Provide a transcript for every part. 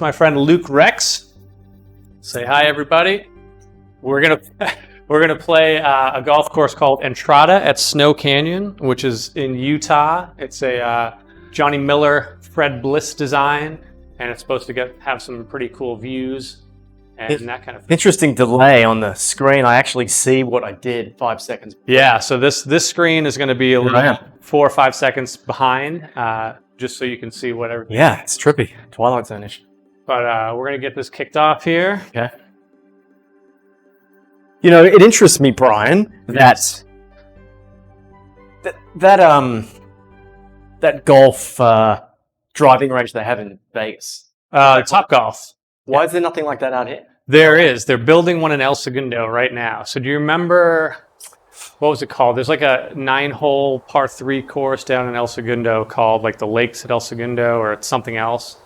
My friend Luke Rex. Say hi, everybody. We're gonna play a golf course called Entrada at Snow Canyon, which is in Utah. It's a Johnny Miller, Fred Bliss design, and it's supposed to have some pretty cool views and that kind of thing. Interesting delay on the screen. I actually see what I did 5 seconds. Yeah, so this screen is going to be a little 4 or 5 seconds behind, just so you can see whatever. Yeah, it's trippy. Twilight Zone-ish. But we're going to get this kicked off here. Okay. You know, it interests me, Brian, that golf driving range they have in Vegas. Top Golf. Why is there nothing like that out here? There is. They're building one in El Segundo right now. So do you remember, what was it called? There's like a 9-hole par 3 course down in El Segundo called like the Lakes at El Segundo, or it's something else.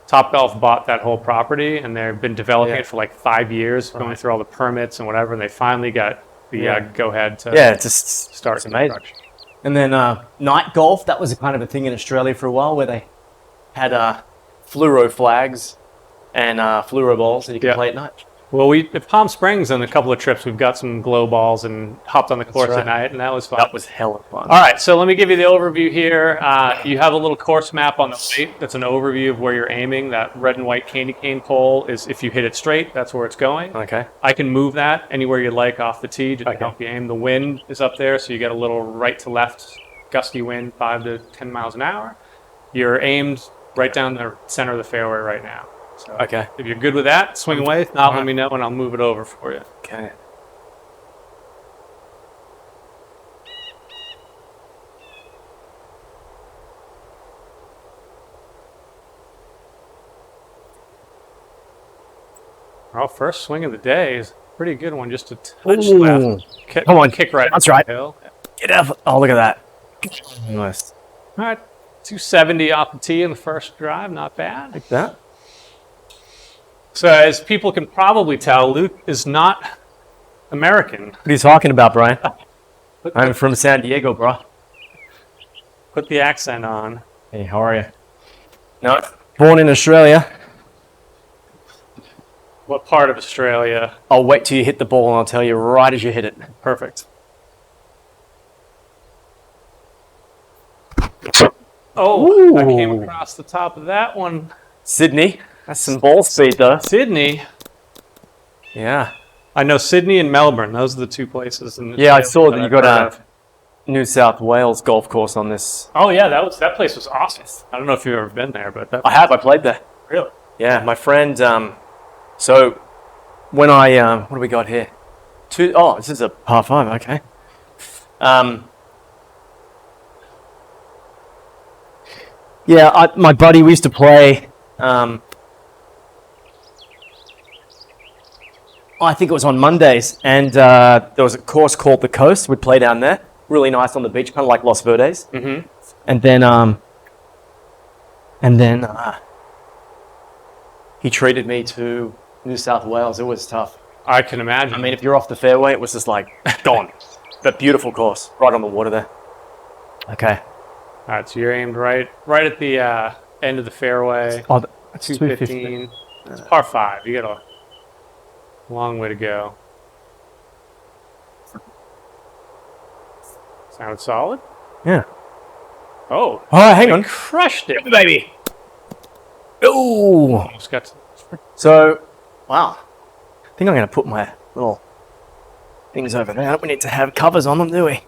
Top Golf bought that whole property, and they've been developing it for like 5 years, going through all the permits and whatever, and they finally got the go-ahead to start amazing. And then night golf, that was kind of a thing in Australia for a while, where they had fluoro flags and fluoro balls, and you could play at night. Well, at Palm Springs on a couple of trips, we've got some glow balls and hopped on the course at night, and that was fun. That was hella fun. All right, so let me give you the overview here. You have a little course map on the right. That's an overview of where you're aiming. That red and white candy cane pole is, if you hit it straight, that's where it's going. Okay. I can move that anywhere you'd like off the tee to help you aim. The wind is up there, so you get a little right to left gusty wind, 5 to 10 miles an hour. You're aimed right down the center of the fairway right now. So if you're good with that, swing away. If not, let me know and I'll move it over for you. Okay. Well, first swing of the day is a pretty good one. Just a touch left. Come on, kick right. That's right. Hill. Get up. Oh, look at that. Nice. All right, 270 off the tee in the first drive. Not bad. Like that. So as people can probably tell, Luke is not American. What are you talking about, Brian? I'm from San Diego, bro. Put the accent on. Hey, how are you? No, born in Australia. What part of Australia? I'll wait till you hit the ball and I'll tell you right as you hit it. Perfect. Oh, ooh. I came across the top of that one. Sydney. That's some ball speed, though. Sydney. Yeah. I know Sydney and Melbourne. Those are the two places. Yeah, I saw that you got a New South Wales golf course on this. Oh yeah, that place was awesome. I don't know if you've ever been there, but I have. I played there. Really? Yeah, my friend. So when I what do we got here? This is a par 5. Okay. Yeah, my buddy, we used to play. I think it was on Mondays, and there was a course called the Coast. We'd play down there, really nice on the beach, kind of like Los Verdes. Mm-hmm. And then he treated me to New South Wales. It was tough. I can imagine. I mean, if you're off the fairway, it was just like gone. But beautiful course, right on the water there. Okay. All right, so you're aimed right at the end of the fairway. Oh, that's 215. It's par 5. You got a long way to go. Sounded solid. Yeah. Oh, hang on. Crushed it, baby. Ooh. Almost got to... So, wow. I think I'm going to put my little things over there. Don't we need to have covers on them, do we?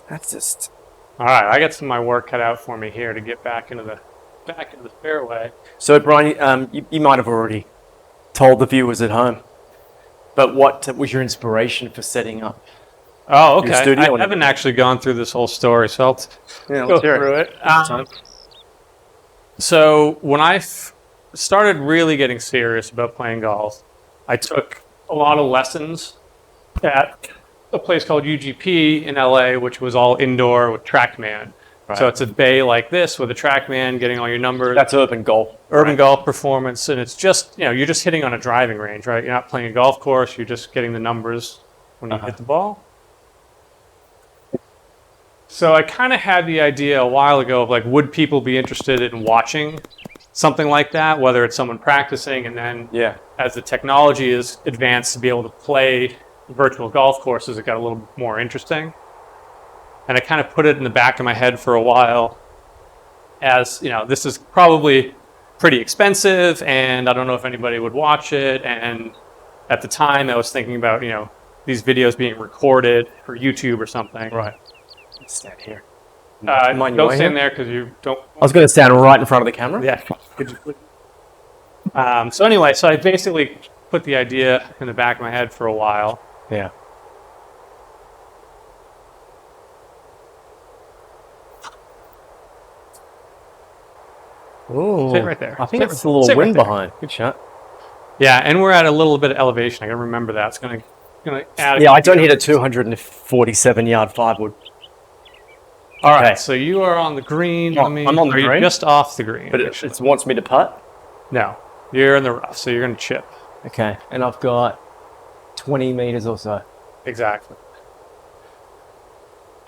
That's just... All right, I got some of my work cut out for me here to get back into the fairway. So, Brian, you might have already told the viewers at home, but what was your inspiration for setting up? Oh, okay. I haven't actually gone through this whole story, so I'll go through it. So when I started really getting serious about playing golf, I took a lot of lessons at a place called UGP in LA, which was all indoor with TrackMan. Right. So it's a bay like this with a TrackMan, getting all your numbers. That's urban golf. Urban golf performance, and it's just, you're just hitting on a driving range, right? You're not playing a golf course, you're just getting the numbers when you hit the ball. So I kind of had the idea a while ago of like, would people be interested in watching something like that, whether it's someone practicing and then as the technology is advanced to be able to play virtual golf courses, it got a little more interesting. And I kind of put it in the back of my head for a while as, you know, this is probably pretty expensive and I don't know if anybody would watch it. And at the time I was thinking about, you know, these videos being recorded for YouTube or something. Right. Let's stand here. Don't stand there because you don't. I was going to stand right in front of the camera. Yeah. So anyway, so I basically put the idea in the back of my head for a while. Yeah. Ooh, Sit right there. I think Sit- it's a little sit right wind there. behind. Good shot. Yeah, and we're at a little bit of elevation. I gotta remember that. It's gonna add. Yeah, I don't hit a 247-yard 5-wood. All right, Okay. so you are on the green. Oh, I'm on the are you green? just off the green? But it wants me to putt? No, you're in the rough, so you're gonna chip. Okay. And I've got 20 meters or so. Exactly.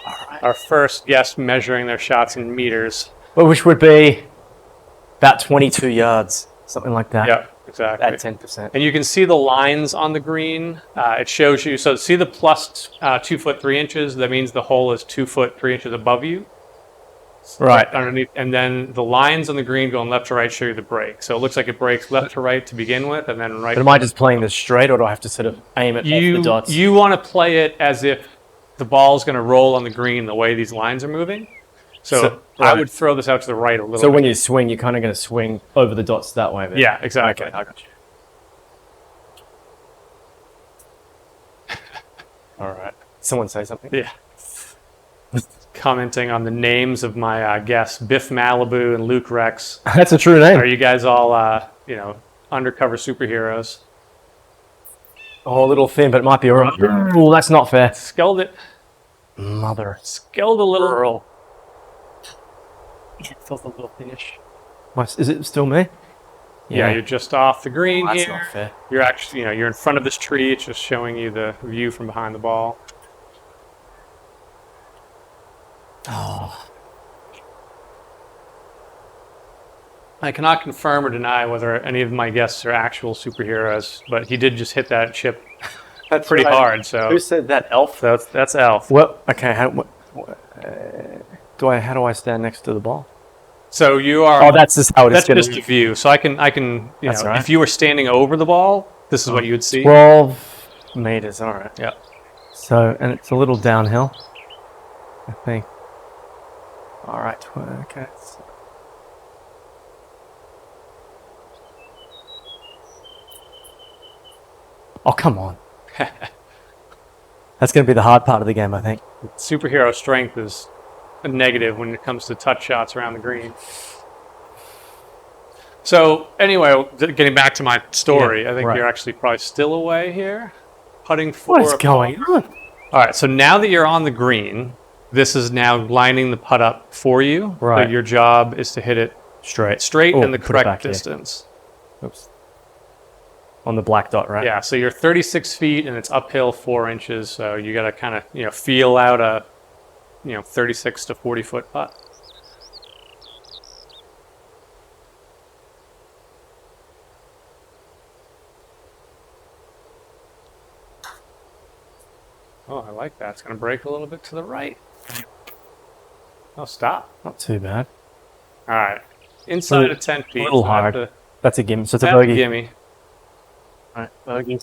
All right. Our first guest measuring their shots in meters. Well, which would be about 22 yards, something like that. Yeah, exactly. At 10%. And you can see the lines on the green. It shows you, so see the plus 2 foot 3 inches? That means the hole is 2 foot 3 inches above you. Right. Underneath. And then the lines on the green going left to right show you the break. So it looks like it breaks left to right to begin with, and then right. But am I just playing this straight, or do I have to sort of aim it off the dots? You want to play it as if the ball is going to roll on the green the way these lines are moving. So I right. would throw this out to the right a little So bit. when you swing, you're kind of going to swing over the dots that way. Then. Yeah, exactly. Okay, I got you. All right. Someone say something? Yeah. Commenting on the names of my guests, Biff Malibu and Luke Rex. That's a true name. Are you guys all, you know, undercover superheroes? Oh, a little thin, but it might be all right. Ooh, that's not fair. Skilled it. Mother. Skilled a little. Girl. It feels a little thinnish. Is it still me? Yeah, you're just off the green That's here. not fair. You're actually, you know, you're in front of this tree. It's just showing you the view from behind the ball. Oh. I cannot confirm or deny whether any of my guests are actual superheroes, but he did just hit that chip That's pretty right. hard. So Who said that? Elf? that's Elf. Well, okay. How do I stand next to the ball? So you are. Oh, that's just how it is. That's just a view. So I can, you That's know, all right. if you were standing over the ball, this is what you would see. 12 meters. All right. Yeah. So, and it's a little downhill, I think. All right. Okay. Oh, come on. That's going to be the hard part of the game, I think. Superhero strength is a negative when it comes to touch shots around the green. So anyway, getting back to my story, Yeah, I think right. you're actually probably still away here, putting for. What is going on? All right, so now that you're on the green, this is now lining the putt up for you. Right. So your job is to hit it straight Oh, and the put it back correct here. distance. Oops. On the black dot, right? Yeah, so you're 36 feet and it's uphill 4 inches. So you got to kind of, you know, feel out a, you know, 36 to 40 foot putt. Oh, I like that. It's going to break a little bit to the right. Oh, stop. Not too bad. All right. Inside of 10 feet. A little so I have hard. to- That's a gimme. So it's a that's a bogey. gimme. All right, bogey.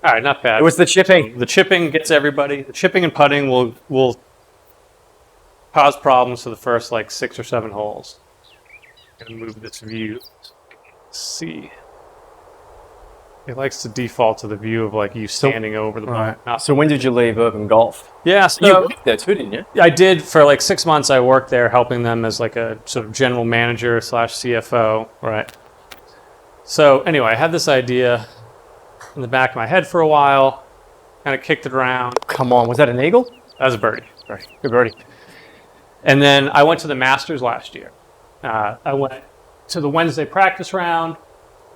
All right, not bad. It was the chipping. The chipping gets everybody. The chipping and putting will cause problems for the first like 6 or 7 holes. I'm gonna move this view. See. It likes to default to the view of like you standing over the ball. Right. Not- So when did you leave Urban Golf? Yeah, so You worked there too, didn't you? I did for like 6 months. I worked there helping them as like a sort of general manager / CFO. Right. So anyway, I had this idea in the back of my head for a while, kind of kicked it around. Come on, was that an eagle? That was a birdie. Good birdie. And then I went to the Masters last year. I went to the Wednesday practice round.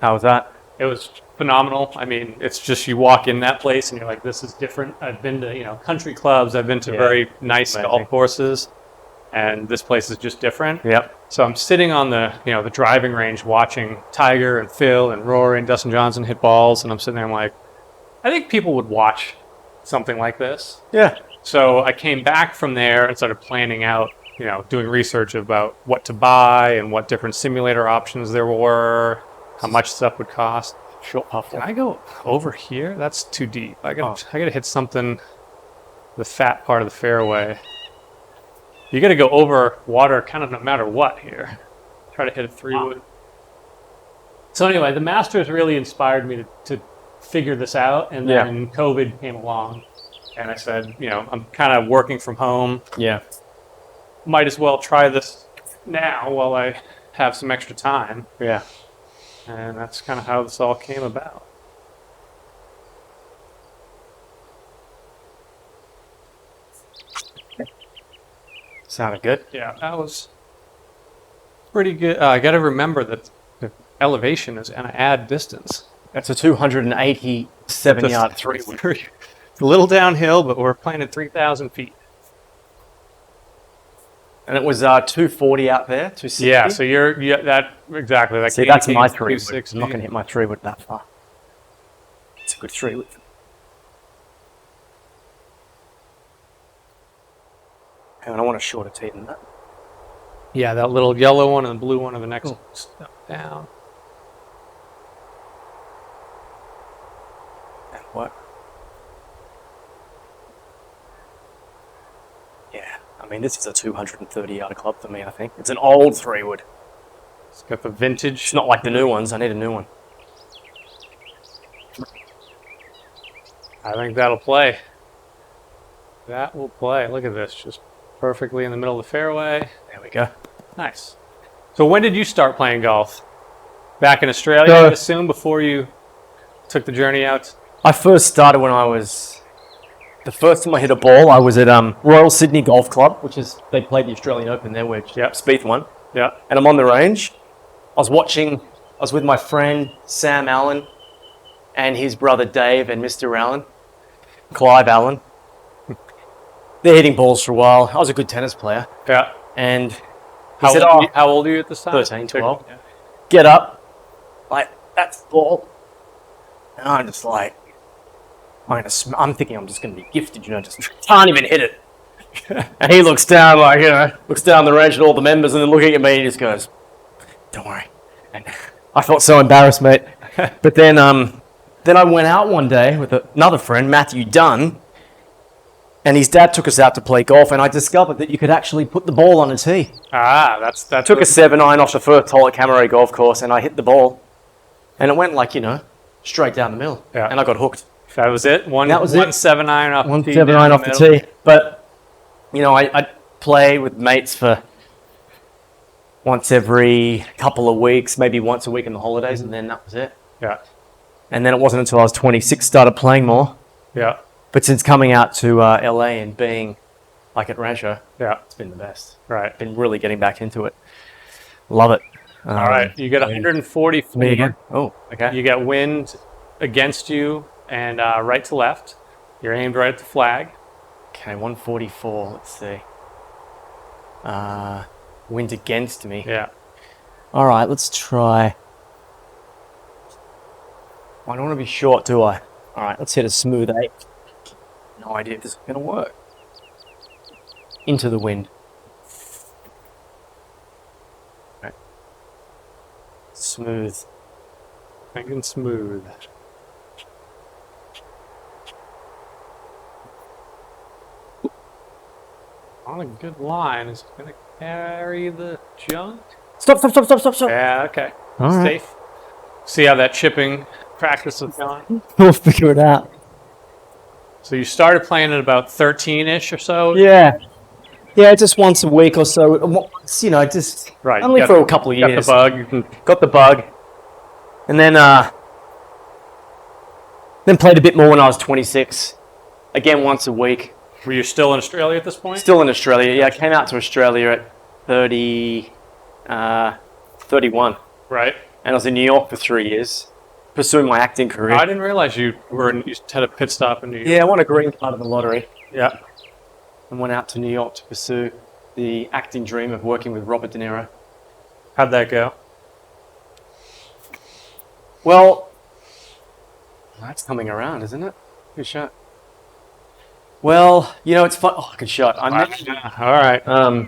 How was that? It was phenomenal. I mean, it's just you walk in that place and you're like, this is different. I've been to, you know, country clubs. I've been to Yeah. very nice Amazing. golf courses. and this place is just different. Yep. So I'm sitting on the the driving range watching Tiger and Phil and Rory and Dustin Johnson hit balls, and I'm sitting there, I'm like, I think people would watch something like this. Yeah. So I came back from there and started planning out, doing research about what to buy and what different simulator options there were, how much stuff would cost. Short puff. Can I go over here? That's too deep. I gotta hit something, the fat part of the fairway. You gotta go over water kind of no matter what here. Try to hit a 3-wood. So anyway, the Masters really inspired me to figure this out, and then COVID came along, and I said, I'm kind of working from home. Yeah. Might as well try this now while I have some extra time. Yeah. And that's kind of how this all came about. Sounded good. Yeah, that was pretty good. I got to remember that the elevation is going to add distance. That's a 287-yard 3-wood. It's a little downhill, but we're playing at 3,000 feet. And it was 240 out there, 260. Yeah, so that exactly. That See, that's my indicates 3-wood. 260. I'm not going to hit my 3-wood that far. It's a good 3-wood. Hang on, I want a shorter tee than that. Yeah, that little yellow one and the blue one are the next step down. And what? Yeah, I mean, this is a 230-yard club for me, I think. It's an old 3-wood. It's got the vintage. It's not like the new ones. I need a new one. I think that'll play. That will play. Look at this, just perfectly in the middle of the fairway. There we go. Nice. So when did you start playing golf? Back in Australia, I assume, before you took the journey out? I first started when I was... The first time I hit a ball, I was at Royal Sydney Golf Club, which is... They played the Australian Open there, which Spieth won. Yeah. And I'm on the range. I was with my friend Sam Allen and his brother Dave and Mr. Allen, Clive Allen. They're hitting balls for a while. I was a good tennis player. Yeah. And How old are you at this time? 13, 12. Yeah. Get up, like, that's the ball. And I'm just like, I'm thinking I'm just going to be gifted, just can't even hit it. And he looks down, looks down the range at all the members and then looking at me and he just goes, don't worry. And I felt so embarrassed, mate. But then I went out one day with another friend, Matthew Dunn, and his dad took us out to play golf, and I discovered that you could actually put the ball on a tee. Ah, that's Took a 7-iron off the first hole at Camaray Golf Course, and I hit the ball, and it went straight down the middle. Yeah. And I got hooked. That was it. One 7-iron off the tee. 7-iron off the tee. But I play with mates for once every couple of weeks, maybe once a week in the holidays, and then that was it. Yeah. And then it wasn't until I was 26 started playing more. Yeah. But since coming out to LA and being like at Rancho, it's been the best. Right. Been really getting back into it. Love it. All right. You get 140 feet. Me again. Oh, okay. You get wind against you and right to left. You're aimed right at the flag. Okay, 144. Let's see. Wind against me. Yeah. All right, let's try. I don't want to be short, do I? All right, let's hit a smooth 8. No idea if this is going to work. Into the wind. Okay. Smooth. Thinking smooth. On a good line. Is it going to carry the junk? Stop. Yeah, okay. All right. Safe. See how that chipping practice is going? We'll figure it out. So you started playing at about 13-ish or so? Yeah, just once a week or so. Just Right. only for a couple of years. Got the bug. Got the bug, and then played a bit more when I was 26. Again, once a week. Were you still in Australia at this point? Still in Australia. Yeah, I came out to Australia at 31, Right. and I was in New York for 3 years, pursuing my acting career. I didn't realize you had a pit stop in New York. Yeah, I won a green card in the lottery, Yeah. and went out to New York to pursue the acting dream of working with Robert De Niro. How'd that go? Well, that's coming around, isn't it? Good shot. Well, it's fun. Oh, good shot. All right. I'm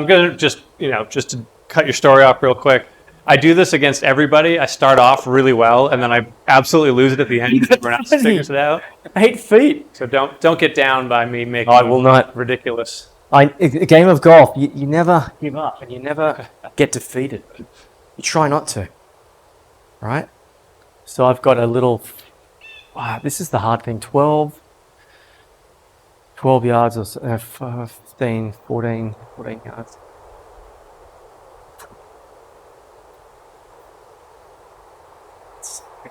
gonna just just to cut your story off real quick. I do this against everybody. I start off really well, and then I absolutely lose it at the end. Everyone else figures it out. 8 feet. So don't get down by me making. I will not. Ridiculous. A game of golf, you never give up and you never get defeated. You try not to. Right? So I've got a little. Wow, this is the hard thing. 12 yards or so, 15, 14 yards.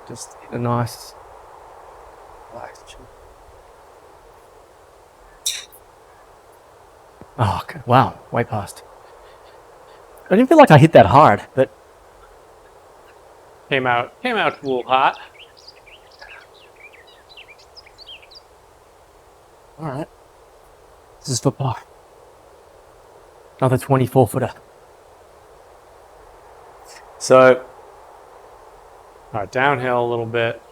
Just hit a nice. Oh, okay. Wow, way past. I didn't feel like I hit that hard, but Came out a little hot. all right. This is for par. Another 24-footer. So, All right, downhill a little bit.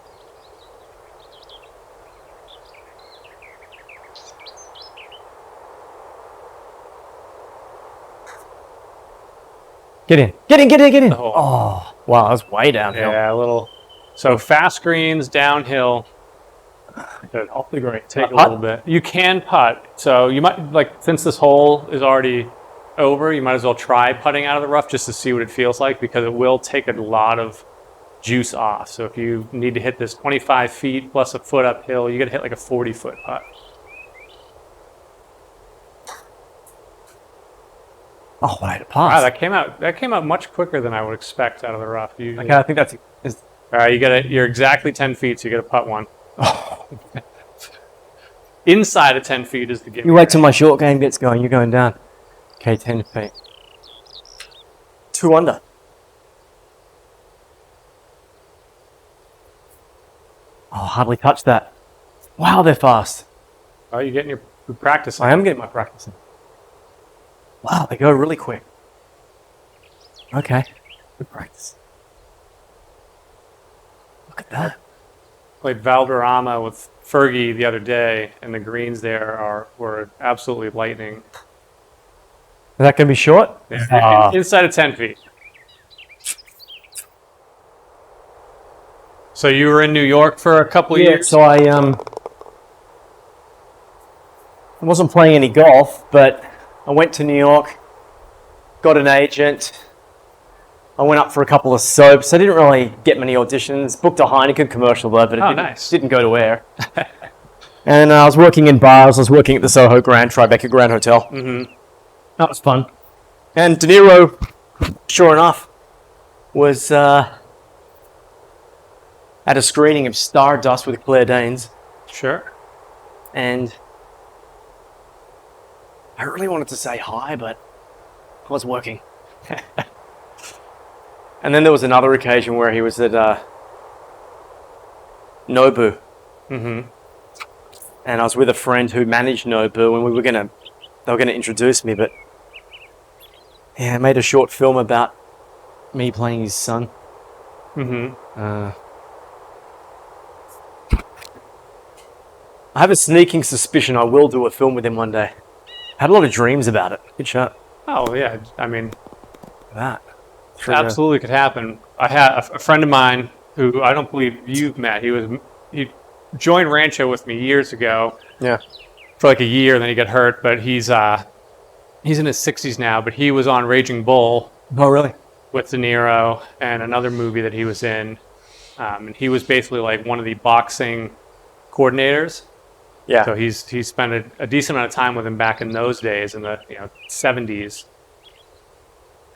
get in. Oh. Oh, wow, that's way downhill. Yeah, a little. So fast greens, downhill. Off the green. Take a little bit. You can putt. So you might, since this hole is already over, you might as well try putting out of the rough just to see what it feels like, because it will take a lot of juice off. So if you need to hit this 25 feet plus a foot uphill, you got to hit like a 40-foot putt. Oh, wait, a Wow, pass. that came out much quicker than I would expect out of the rough. Usually. Okay, I think that's. All right, you're exactly 10 feet, so you got to putt one. Inside of 10 feet is the game. You wait till my short game gets going. You're going down. Okay, 10 feet. 2 under. Oh, hardly touched that. Wow, they're fast. Oh, you're getting your practice. I am getting my practice in. Wow, they go really quick. Okay, good practice. Look at that. Played Valderrama with Fergie the other day, and the greens there were absolutely lightning. Is that going to be short? Yeah, inside of 10 feet. So you were in New York for a couple of years? So I wasn't playing any golf, but I went to New York, got an agent. I went up for a couple of soaps. I didn't really get many auditions. Booked a Heineken commercial though, but it didn't go to air. And I was working in bars. I was working at the Soho Grand, Tribeca Grand Hotel. Mm-hmm. That was fun. And De Niro, sure enough, was at a screening of Stardust with Claire Danes. Sure. And I really wanted to say hi, but I was working. And then there was another occasion where he was at Nobu. Mm-hmm. And I was with a friend who managed Nobu, and they were gonna introduce me, but yeah, I made a short film about me playing his son. Mm-hmm. I have a sneaking suspicion I will do a film with him one day. I had a lot of dreams about it. Good shot. Oh, yeah. I mean, That. absolutely could happen. I had a friend of mine who I don't believe you've met. He joined Rancho with me years ago. Yeah. For like a year, and then he got hurt. But he's in his 60s now. But he was on Raging Bull Oh, really? with De Niro and another movie that he was in. And he was basically like one of the boxing coordinators. Yeah. So he's spent a decent amount of time with him back in those days in the 70s.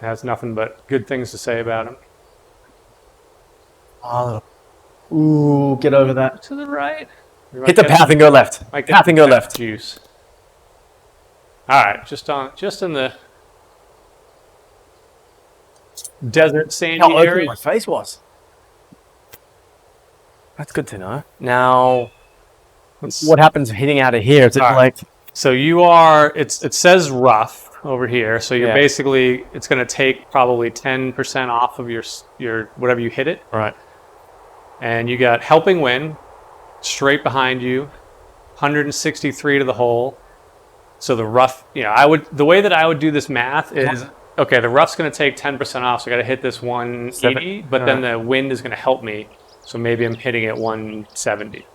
Has nothing but good things to say about him. Oh. Ooh, get over that. To the right. Hit the path and go left. Path and go left. Juice. All right, just in the desert sandy How open area. my face was. That's good to know. Now, what happens hitting out of here? Is it All right. like... So you are. It says rough. over here. So you're Yeah. basically, it's going to take probably 10% off of your whatever you hit it. Right. And you got helping wind straight behind you, 163 to the hole. So the rough, the way that I would do this math is, okay, the rough's going to take 10% off, so I got to hit this 180, but then the wind is going to help me. So maybe I'm hitting it 170.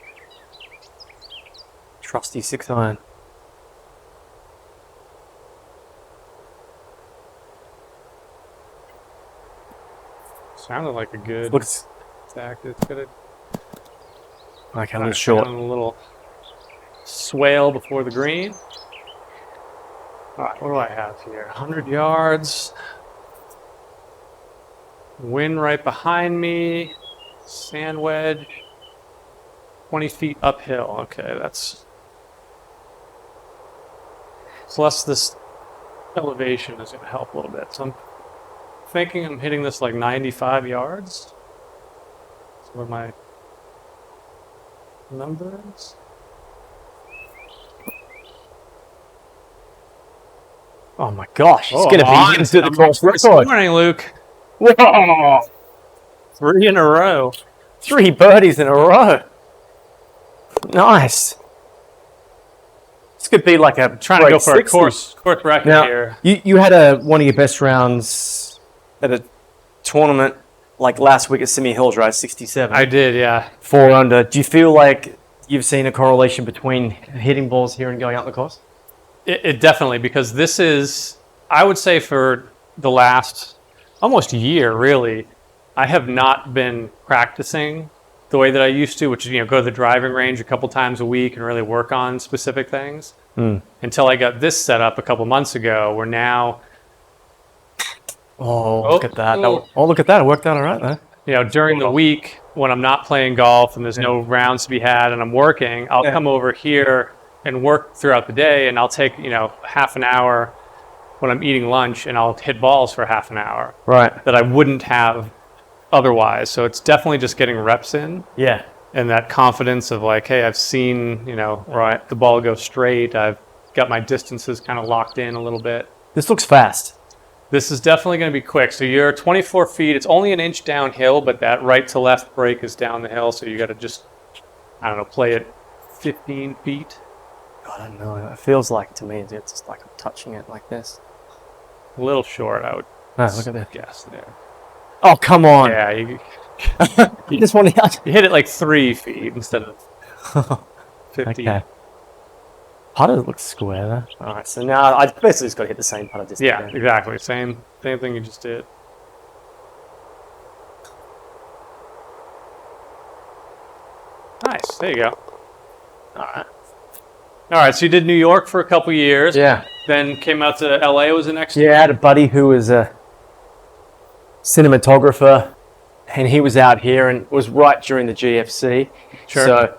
Trusty 6-iron. Sounded like a good Looks stack. It's got like a little short. a little swale before the green. All right, what do I have here? 100 yards. Wind right behind me. Sand wedge. 20 feet uphill. Okay, that's... Plus this elevation is going to help a little bit. So I'm thinking I'm hitting this like 95 yards. That's where my number is. Oh my gosh, it's Oh, going to I'm be on. into the I'm course on this record. morning, Luke. Whoa! 3 in a row. 3 birdies in a row. Nice. This could be like a Trying to go for 60. a course record Now, here. you had one of your best rounds at a tournament like last week at Simi Hills, right? 67. I did, yeah. 4 under. Do you feel like you've seen a correlation between hitting balls here and going out the course? It definitely, because this is, I would say for the last almost year, really, I have not been practicing the way that I used to, which is, go to the driving range a couple times a week and really work on specific things. Until I got this set up a couple months ago, where now... Look at that. Look at that. It worked out all right there. During the week, when I'm not playing golf and there's no rounds to be had and I'm working, I'll come over here and work throughout the day, and I'll take, half an hour when I'm eating lunch, and I'll hit balls for half an hour. Right. That I wouldn't have otherwise. So it's definitely just getting reps in. Yeah. And that confidence of like, hey, I've seen, the ball go straight. I've got my distances kind of locked in a little bit. This looks fast. This is definitely going to be quick. So you're 24 feet. It's only an inch downhill, but that right to left break is down the hill. So you got to just, play it 15 feet. I don't know. It feels like to me it's just like I'm touching it like this. A little short, I would Look at that. guess there. Oh, come on. Yeah, you just want to... you hit it like 3 feet instead of 50. Okay. Putter looks square there. All right, so now I basically just got to hit the same putter distance. Yeah, exactly. Same thing you just did. Nice. There you go. All right, so you did New York for a couple years. Yeah. Then came out to LA was the next Yeah, I had a buddy who was a cinematographer, and he was out here, and it was right during the GFC. Sure. So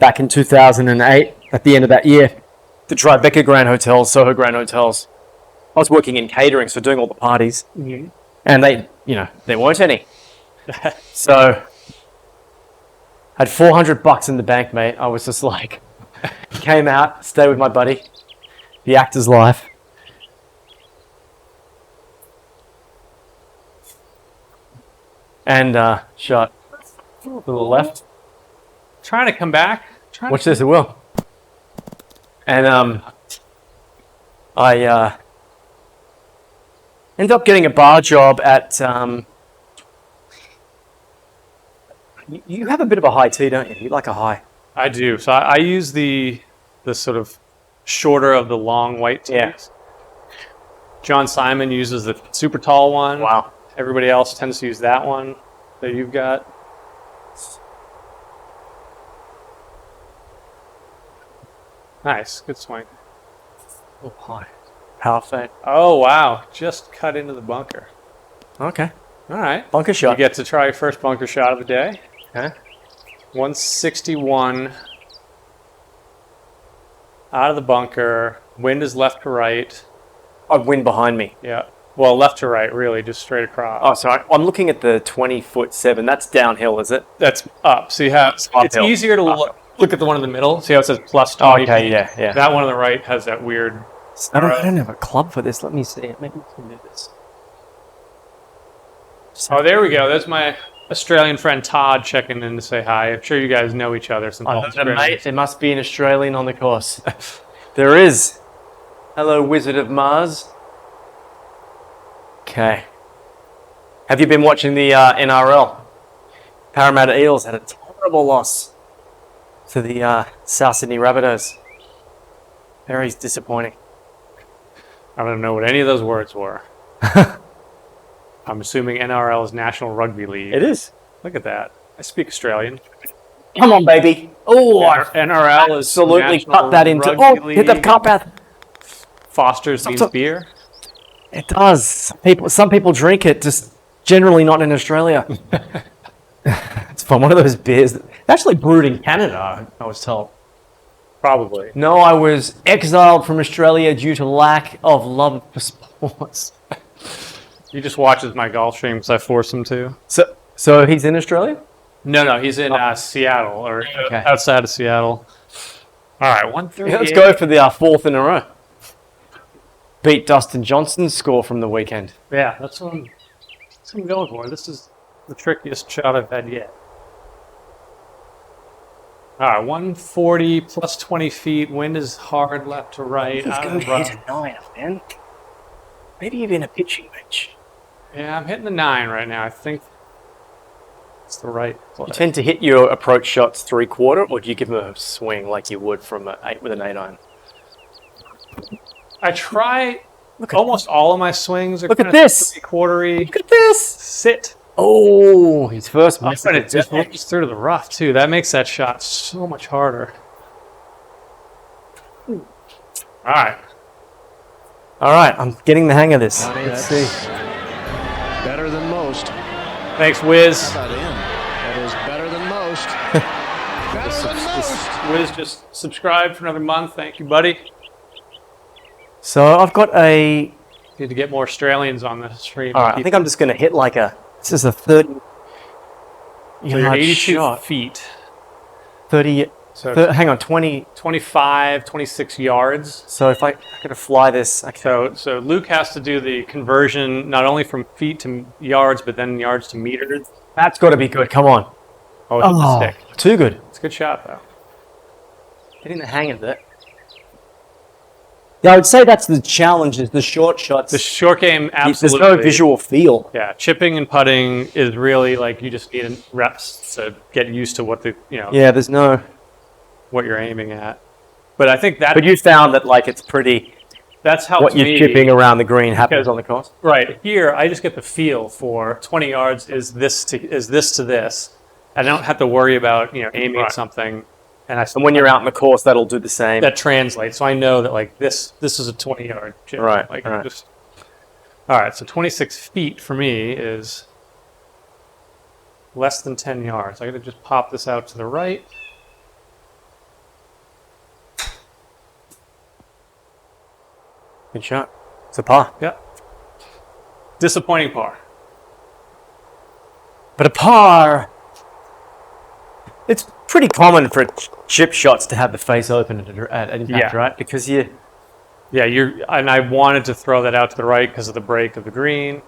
back in 2008, at the end of that year, the Tribeca Grand Hotels, Soho Grand Hotels, I was working in catering, so doing all the parties, and there weren't any. So I had $400 in the bank, mate. I was just like, came out, stayed with my buddy, the actor's life. And shot to the left. Trying to come back. Watch this, it will. And I ended up getting a bar job at. You have a bit of a high tee, don't you? You like a high. I do. So I use the sort of shorter of the long white tees. Yeah. John Simon uses the super tall one. Wow. Everybody else tends to use that one that you've got. Nice. Good swing. Oh, high. Power fade. Oh, wow. Just cut into the bunker. Okay. All right. Bunker You shot. get to try your first bunker shot of the day. Okay. 161 out of the bunker. Wind is left to right. I wind behind me. Yeah. Well, left to right, really, just straight across. Oh, sorry. I'm looking at the 20-foot-7. That's downhill, is it? That's up. So you have. It's Uphill. easier to look at the one in the middle. See how it says plus 20. Okay, yeah. That one on the right has that weird I don't have a club for this. Let me see it. Maybe we can do this. Oh, there we go. There's my Australian friend Todd checking in to say hi. I'm sure you guys know each other since all Mate, there must be an Australian on the course. There is. Hello, Wizard of Mars. Okay. Have you been watching the NRL? Parramatta Eels had a terrible loss to the South Sydney Rabbitohs. Very disappointing. I don't know what any of those words were. I'm assuming NRL is National Rugby League. It is. Look at that. I speak Australian. Come on, baby. Oh, NRL is absolutely National cut that into. Rugby Oh, hit the League. cup path. Foster's means beer. It does. Some people drink it, just generally not in Australia. It's fun. One of those beers that actually brewed in Canada, I was told. Probably. No, I was exiled from Australia due to lack of love for sports. He just watches my golf stream because I force him to. So he's in Australia? No, he's in Seattle or outside of Seattle. All right, 138. Yeah, let's go for the fourth in a row. Beat Dustin Johnson's score from the weekend. Yeah, that's what I'm going for. This is the trickiest shot I've had yet. All right, 140 plus 20 feet. Wind is hard left to right. He's going to hit a 9, man. Maybe even a pitching wedge. Yeah, I'm hitting the 9 right now. I think it's the right play. You tend to hit your approach shots 3/4, or do you give them a swing like you would from an 8 with an 8-iron? I try almost all of my swings are Look at kind of this. 3/4-y. Look at this. Sit. Oh, his first miss. But it just hits through to the rough, too. That makes that shot so much harder. All right. All right, I'm getting the hang of this. Let's see. Better than most. Thanks, Wiz. That in. That is better than most. Better than most. Wiz just subscribed for another month. Thank you, buddy. So I've got a... Need to get more Australians on the stream. All right, I think I'm just going to hit like a... This is a 30... So you're 82 shot. feet. 30... So hang on, 20... 25, 26 yards. So if I gotta fly this... Okay. So Luke has to do the conversion not only from feet to yards, but then yards to meters. That's got to be good. Come on. Oh, it hit the stick. Too good. It's a good shot, though. Getting the hang of it. Yeah, I would say that's the challenge, is the short shots. The short game, absolutely. There's no visual feel. Yeah, chipping and putting is really like you just need reps to get used to what the Yeah, there's no... what you're aiming at. But I think that... But you found that like it's pretty... That's helped what you're me. chipping around the green happens on the course. Right. Here, I just get the feel for 20 yards is this to this. I don't have to worry about, aiming at something. And when you're out in the course, that'll do the same. That translates. So I know that like this is a 20-yard chip. Right. Like right. All right, so 26 feet for me is less than 10 yards. I got to just pop this out to the right. Good shot. It's a par. Yeah. Disappointing par. But a par... It's pretty common for chip shots to have the face open at impact, right? Because you... Yeah, and I wanted to throw that out to the right because of the break of the green.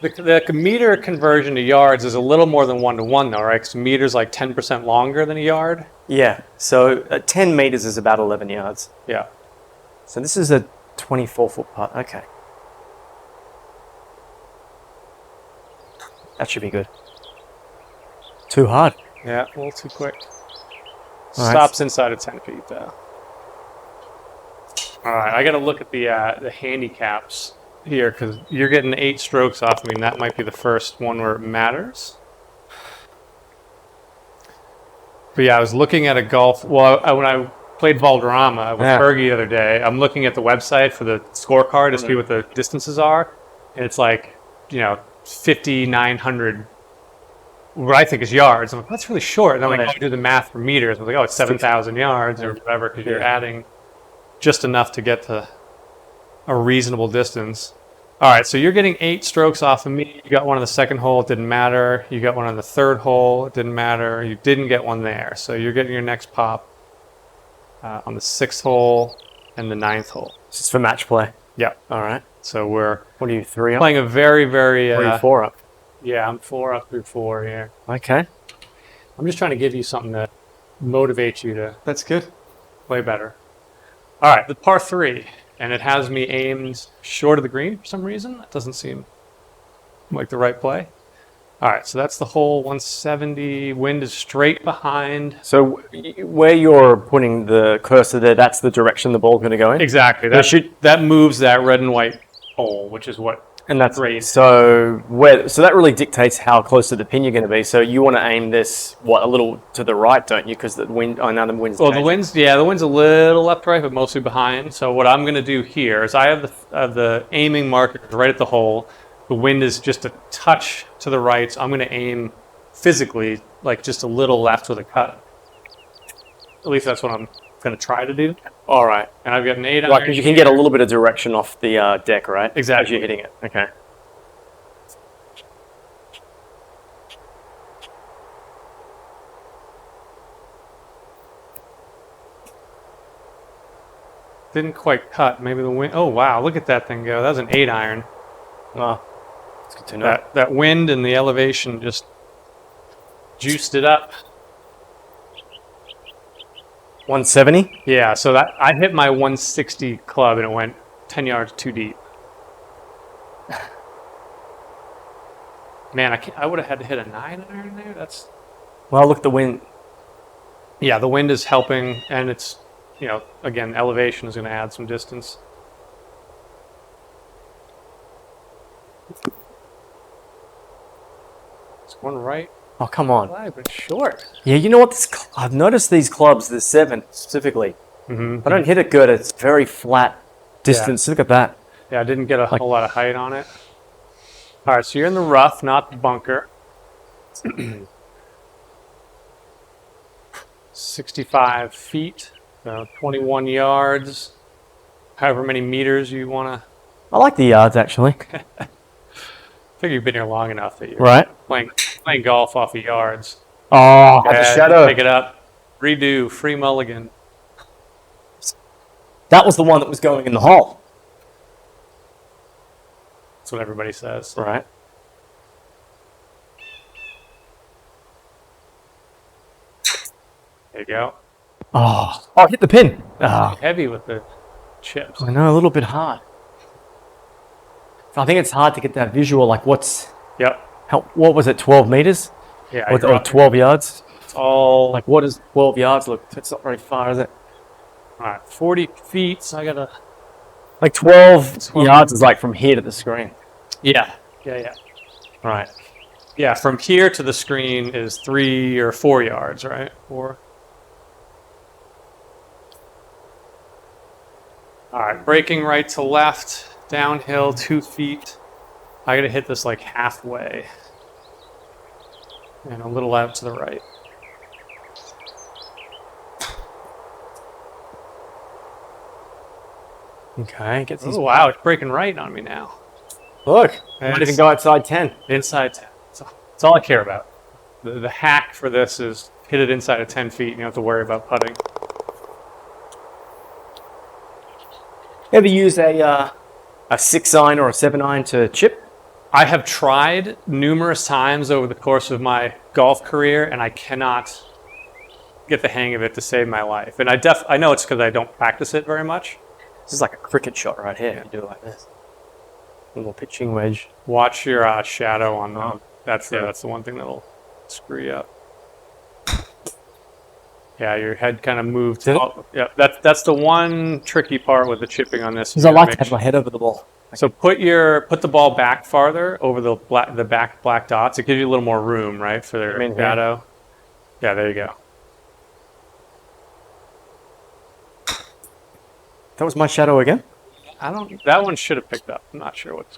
The meter conversion to yards is a little more than 1-to-1 though, right? Because a meter's like 10% longer than a yard. Yeah, so 10 meters is about 11 yards. Yeah. So this is a 24-foot putt. Okay. That should be good. Too hard. Yeah, a little too quick. All right. Stops inside of 10 feet though. All right, I got to look at the handicaps here because you're getting 8 strokes off me, and that might be the first one where it matters. But yeah, I was looking at a golf. Well, when I played Valderrama with Fergie the other day, I'm looking at the website for the scorecard to see what the distances are, and it's like 5,900. What I think is yards. I'm like, that's really short. And then I do the math for meters. I was like, oh, it's 7,000 yards or whatever because you're adding just enough to get to a reasonable distance. All right, so you're getting 8 strokes off of me. You got one on the second hole. It didn't matter. You got one on the third hole. It didn't matter. You didn't get one there. So you're getting your next pop. on the 6th hole and the 9th hole. This is for match play. Yeah. All right. So we're What are you, 3 up? playing a very, very... Or are you 4 up? Yeah, I'm 4 up through 4 here. Okay. I'm just trying to give you something that motivates you to That's good. play better. All right, the par 3, and it has me aimed short of the green for some reason. That doesn't seem like the right play. All right, so that's the hole 170. Wind is straight behind. So where you're putting the cursor there, that's the direction the ball's going to go in? Exactly. That moves that red and white hole, which is what. And that's Great. So that really dictates how close to the pin you're going to be. So you want to aim this a little to the right, don't you? Because the wind. Oh, now the wind's. Well, changing. the wind's a little left right, but mostly behind. So what I'm going to do here is I have the aiming marker right at the hole. The wind is just a touch to the right. So I'm going to aim physically, like just a little left with a cut. At least that's what I'm going to try to do. All right. And I've got an 8 Right, iron. because you can get a little bit of direction off the deck, right? Exactly. As you're hitting it. Okay. Didn't quite cut. Maybe the wind. Oh wow! Look at that thing go. That was an 8 iron. Well, it's good to know. That wind and the elevation just juiced it up. 170? Yeah. So that I hit my 160 club and it went 10 yards too deep. Man, I would have had to hit a 9 iron there. That's. Well, look at the wind. Yeah, the wind is helping, and it's, again, elevation is going to add some distance. It's going right, Oh, come on. but it's short. Yeah, you know what? I've noticed these clubs, the 7 specifically. Mm-hmm. If I don't hit it good, it's very flat distance. Look at that. Yeah, I didn't get a whole lot of height on it. All right, so you're in the rough, not the bunker. 65 feet, 21 yards, however many meters you want to. I like the yards, actually. I figure you've been here long enough that you're Right. playing golf off of yards. Oh, at the Yeah, shadow. Pick it up, redo, free mulligan. That was the one that was going in the hole. That's what everybody says. Right. There you go. Oh, hit the pin. Oh, Heavy with the chips. I know, a little bit hard. I think it's hard to get that visual, like Yep. what was it, 12 meters? Yeah. Or 12 yards? It's all Like, what does 12 yards look? It's not very far, is it? all right. 40 feet. So I gotta. Like 12 yards is like from here to the screen. Yeah. Right. Yeah. From here to the screen is 3 or 4 yards, right? 4. All right. Breaking right to left, downhill 2 feet. I gotta hit this like halfway, and a little out to the right. Okay, gets these. Oh, wow, it's breaking right on me now. Look, might It's- even go outside 10. Inside 10. That's all I care about. The hack for this is hit it inside of 10 feet and you don't have to worry about putting. Ever use a 6 iron or a 7 iron to chip? I have tried numerous times over the course of my golf career and I cannot get the hang of it to save my life. And I know it's because I don't practice it very much. This is like a cricket shot right here. You do it like this. A little pitching wedge. Watch your shadow on them. That's the one thing that'll screw you up. Yeah, your head kind of moved. Did it? Yeah, that's the one tricky part with the chipping on this. Because I like to have my head over the ball. So put the ball back farther over the back black dots. It gives you a little more room, right, for their mean here? shadow. Yeah, there you go. That was my shadow again? That one should have picked up. I'm not sure what's.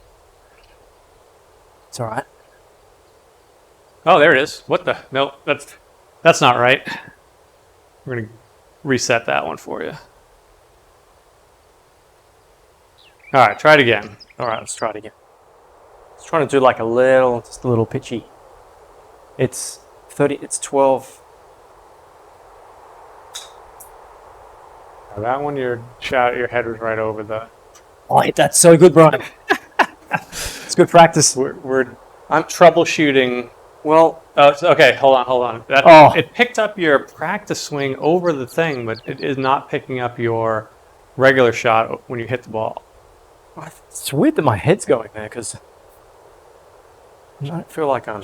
It's all right. Oh, there it is. What the? No, that's not right. We're gonna reset that one for you. All right, try it again. All right, let's try it again. It's trying to do like just a little pitchy. It's 12. Now that one, your head was right over the. Oh, I hit that so good, Brian. It's good practice. I'm troubleshooting. Well, Okay, hold on. It picked up your practice swing over the thing, but it is not picking up your regular shot when you hit the ball. it's weird that my head's going there because I don't feel like I'm.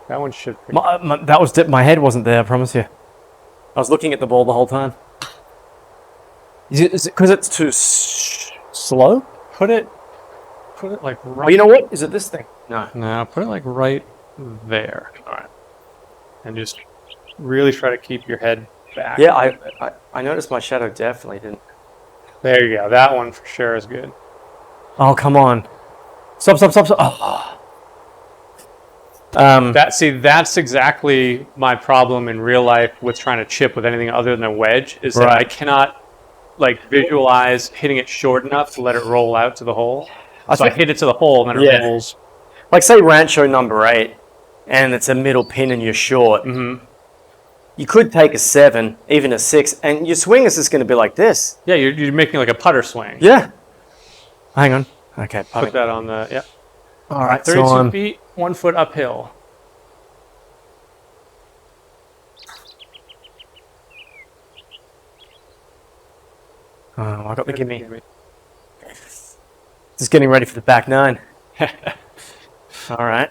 That one should. My head wasn't there. I promise you. I was looking at the ball the whole time. Is it because it's too slow? Put it like right. Oh, you know what? Is it this thing? No, put it like right there. All right, and just really try to keep your head back. Yeah, I noticed my shadow definitely didn't. There you go. That one for sure is good. Oh, come on. Stop. Oh. That's exactly my problem in real life with trying to chip with anything other than a wedge. Is that I cannot visualize hitting it short enough to let it roll out to the hole. So I hit it to the hole and then it rolls. Like say Rancho number 8, and it's a middle pin and you're short. Mm-hmm. You could take a 7, even a 6, and your swing is just going to be like this. Yeah, you're making like a putter swing. Yeah. Hang on. Okay, put that on the All right, 32 feet, 1 foot uphill. Oh, I got the gimme. Just getting ready for the back 9. All right.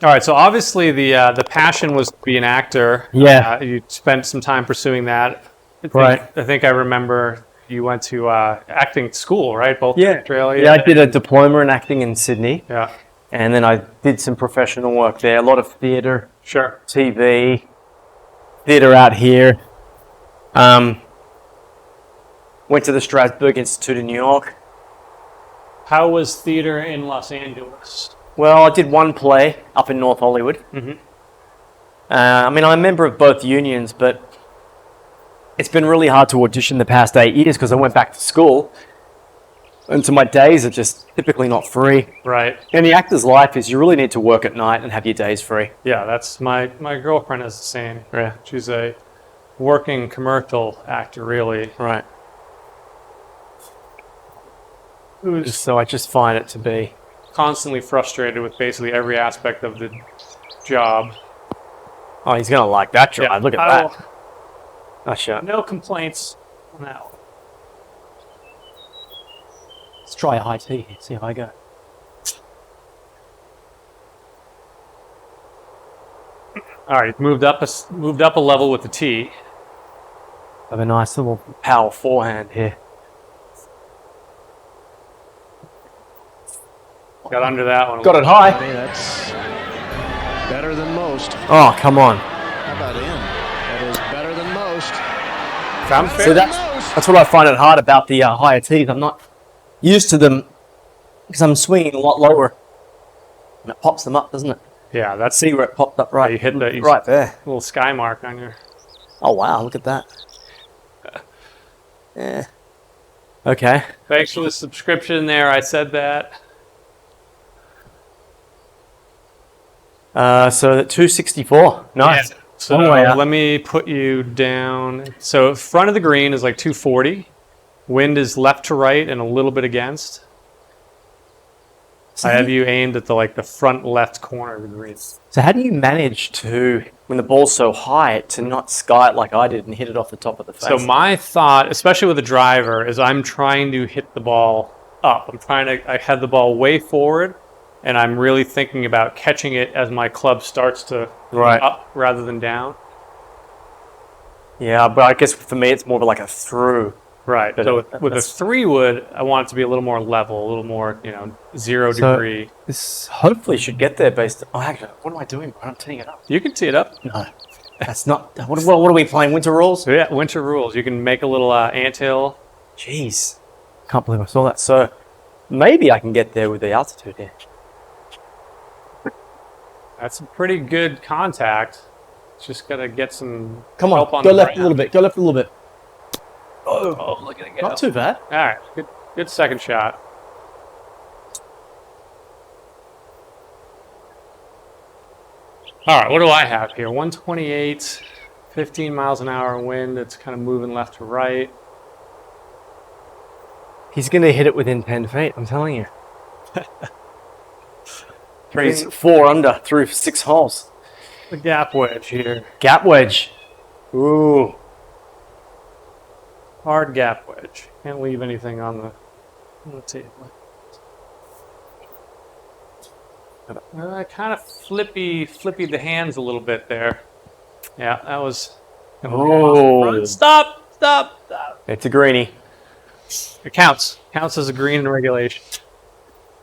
All right. So obviously the passion was to be an actor. Yeah. You spent some time pursuing that. Right. I think I remember you went to acting school, right? Both in Australia. Yeah, I did a diploma in acting in Sydney. Yeah. And then I did some professional work there. A lot of theatre. Sure. TV. Theatre out here. Went to the Strasbourg Institute in New York. How was theater in Los Angeles? Well, I did one play up in North Hollywood. Mm-hmm. I'm a member of both unions, but it's been really hard to audition the past 8 years because I went back to school. And so my days are just typically not free. Right. And the actor's life is you really need to work at night and have your days free. Yeah, that's my girlfriend is the same. Yeah. She's a working commercial actor, really. Right. So I just find it to be constantly frustrated with basically every aspect of the job. Oh, he's going to like that job. Yeah. Look at that. Oh, shit. No complaints on that one. Let's try a high tee. See how I go. All right, moved up a level with the tee. Have a nice little power forehand here. Got under that one. Got it high. That's better than most. Oh, come on. How about in? That is better than most. Found fair. So that's what I find it hard about the higher tees. I'm not used to them because I'm swinging a lot lower. And it pops them up, doesn't it? Yeah, that's See where it popped up right? you hit the right there. little sky mark on your. Oh, wow. Look at that. Yeah. Okay. Thanks for the subscription there. I said that. So at 264. Nice. Yeah. So Long way up. let me put you down. So front of the green is like 240. Wind is left to right and a little bit against. I have you aimed at the front left corner of the green. So how do you manage to, when the ball's so high, to not sky it like I did and hit it off the top of the face? So my thought, especially with a driver, is I'm trying to hit the ball up. I had the ball way forward, and I'm really thinking about catching it as my club starts to up rather than down. Yeah, but I guess for me it's more of like a through. Right. So with a 3-wood, I want it to be a little more level, a little more, 0 degree. This hopefully should get there based on... Oh, actually, what am I doing, Brian? I'm teeing it up. You can tee it up. No, that's not... What are we playing, winter rules? So yeah, winter rules. You can make a little anthill. Jeez. Can't believe I saw that. So maybe I can get there with the altitude here. That's a pretty good contact. Just got to get some Come on, help on go the left ground. a little bit. Go left a little bit. Oh, look at it go. Not too bad. All right, good second shot. All right, what do I have here? 128, 15 miles an hour wind. It's kind of moving left to right. He's going to hit it within 10 feet, I'm telling you. He's 4 under through 6 holes. The gap wedge here. Gap wedge. Ooh. Hard gap wedge. Can't leave anything on the table. Kind of flippy the hands a little bit there. Yeah, that was. Oh. Stop! It's a greenie. It counts. Counts as a green in regulation.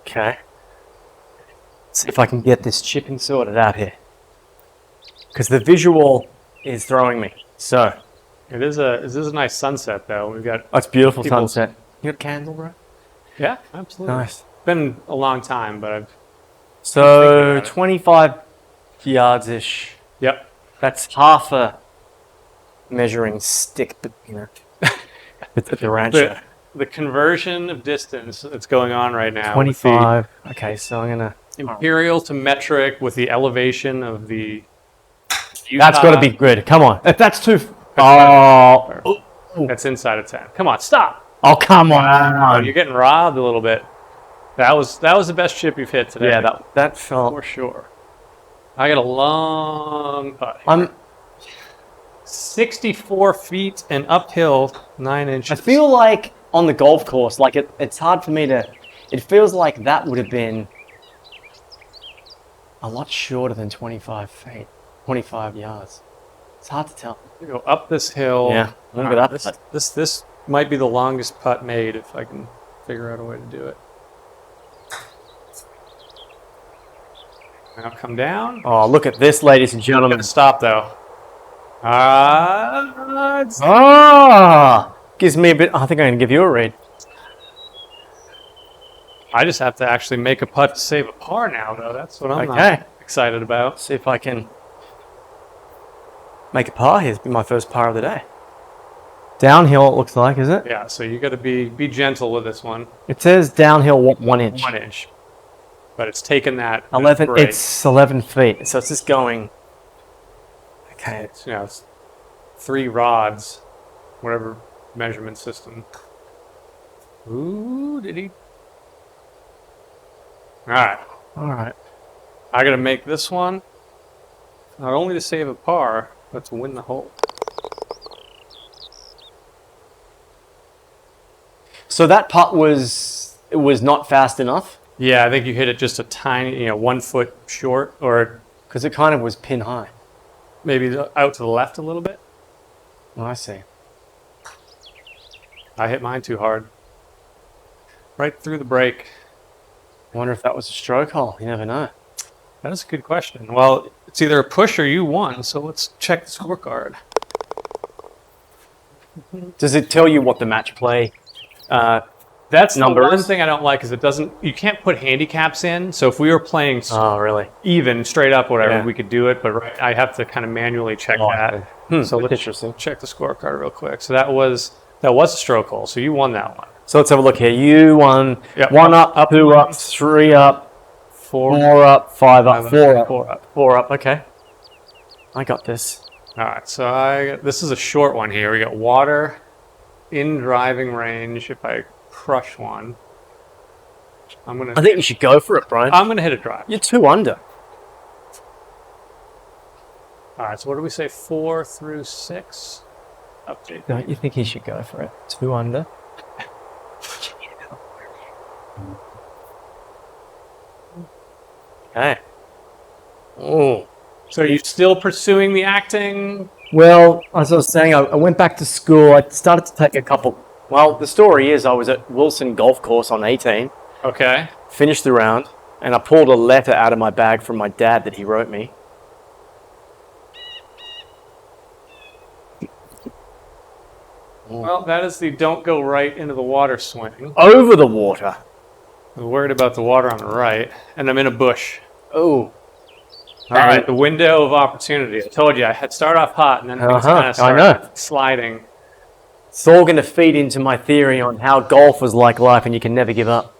Okay. See if I can get this chipping sorted out here. Because the visual is throwing me. So. This is a nice sunset though. We've got. That's beautiful people- sunset. You got a candle, bro? Yeah, absolutely. Nice. Been a long time, but I've. So, about it. 25 yards-ish. Yep. That's half a measuring stick, but, you know, at the rancho. The conversion of distance that's going on right now. 25. Okay, so I'm going to... Imperial to metric with the elevation of the. That's got to be good. Come on. If that's too... Oh. That's inside of 10. Come on, stop. Oh, come Oh, on. you're getting robbed a little bit. That was the best chip you've hit today. Yeah, that felt... for sure. I got a long putt. I'm... 64 feet and uphill 9 inches. I feel like on the golf course, like it's hard for me to... It feels like that would have been a lot shorter than 25 feet, 25 yards. It's hard to tell. You go up this hill. Yeah, look at that. This might be the longest putt made if I can figure out a way to do it. Now come down. Oh, look at this, ladies and I'm gentlemen. gonna stop though. Gives me a bit... I think I'm going to give you a read. I just have to actually make a putt to save a par now, though. That's what I'm Okay. not excited about. See if I can make a par here. It's been my first par of the day. Downhill, it looks like, is it? Yeah, so you got to be gentle with this one. It says downhill 1 inch. 1 inch, but it's taken that 11. break. It's 11 feet. So it's just going. Okay. It's 3 rods, whatever measurement system. Ooh, did he? All right, All right. I got to make this one not only to save a par, but to win the hole. So that putt was not fast enough Yeah, I think you hit it just a tiny, 1 foot short, or because it kind of was pin high. maybe out to the left a little bit. Oh, I see. I hit mine too hard. Right through the break. I wonder if that was a stroke hole. You never know. That is a good question. Well, it's either a push or you won, so let's check the scorecard. Does it tell you what the match play? That's Numbers? the one thing I don't like is you can't put handicaps in. So if we were playing Oh, really? even, straight up, whatever, Yeah. we could do it, but I have to kind of manually check that. So That's let's interesting. check the scorecard real quick. So that was a stroke hole, so you won that one. So let's have a look here. You won Yep. 1 up, Up 2 up, 3 up, 4 up, 5 up, 4 up, 4 up. 4 up. Okay. I got this. All right, so this is a short one here. We got water in driving range. If I crush one, I'm I think you should go for it, Brian. gonna hit a drive. You're 2 under. All right, so what do we say? 4 through 6. Update. Don't you think he should go for it? 2 under. Okay. Oh. So are you still pursuing the acting? Well, as I was saying, I went back to school. I started to take a couple. Well, the story is I was at Wilson Golf Course on 18, Okay. finished the round, and I pulled a letter out of my bag from my dad that he wrote me. Well, that is the don't go right into the water swing. Over the water. I'm worried about the water on the right, and I'm in a bush. Oh. All right, the window of opportunity. I told you I had start off hot, and then things kind of I know. started sliding. It's all going to feed into my theory on how golf is like life and you can never give up.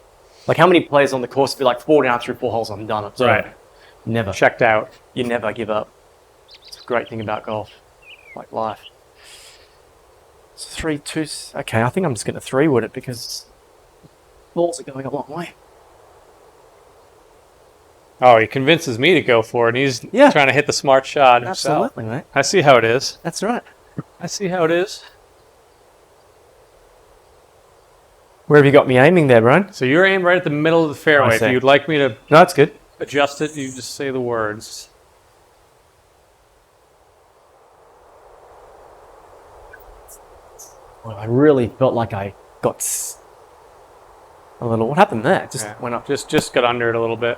Like how many players on the course feel like 4 down through 4 holes, I'm done. I'm sorry. Right. Never. checked out. You never give up. It's a great thing about golf, like life. It's 3-2. Okay, I think I'm just going to 3-wood it because balls are going a long way. Oh, he convinces me to go for it, and he's Yeah. trying to hit the smart shot himself. Absolutely, mate. I see how it is. That's right. I see how it is. Where have you got me aiming there, Brian? So you're aimed right at the middle of the fairway. If see. you'd like me to No, that's good. adjust it, you just say the words. Well, I really felt like I got a little. What happened there? Just Yeah. went up. Just got under it a little bit.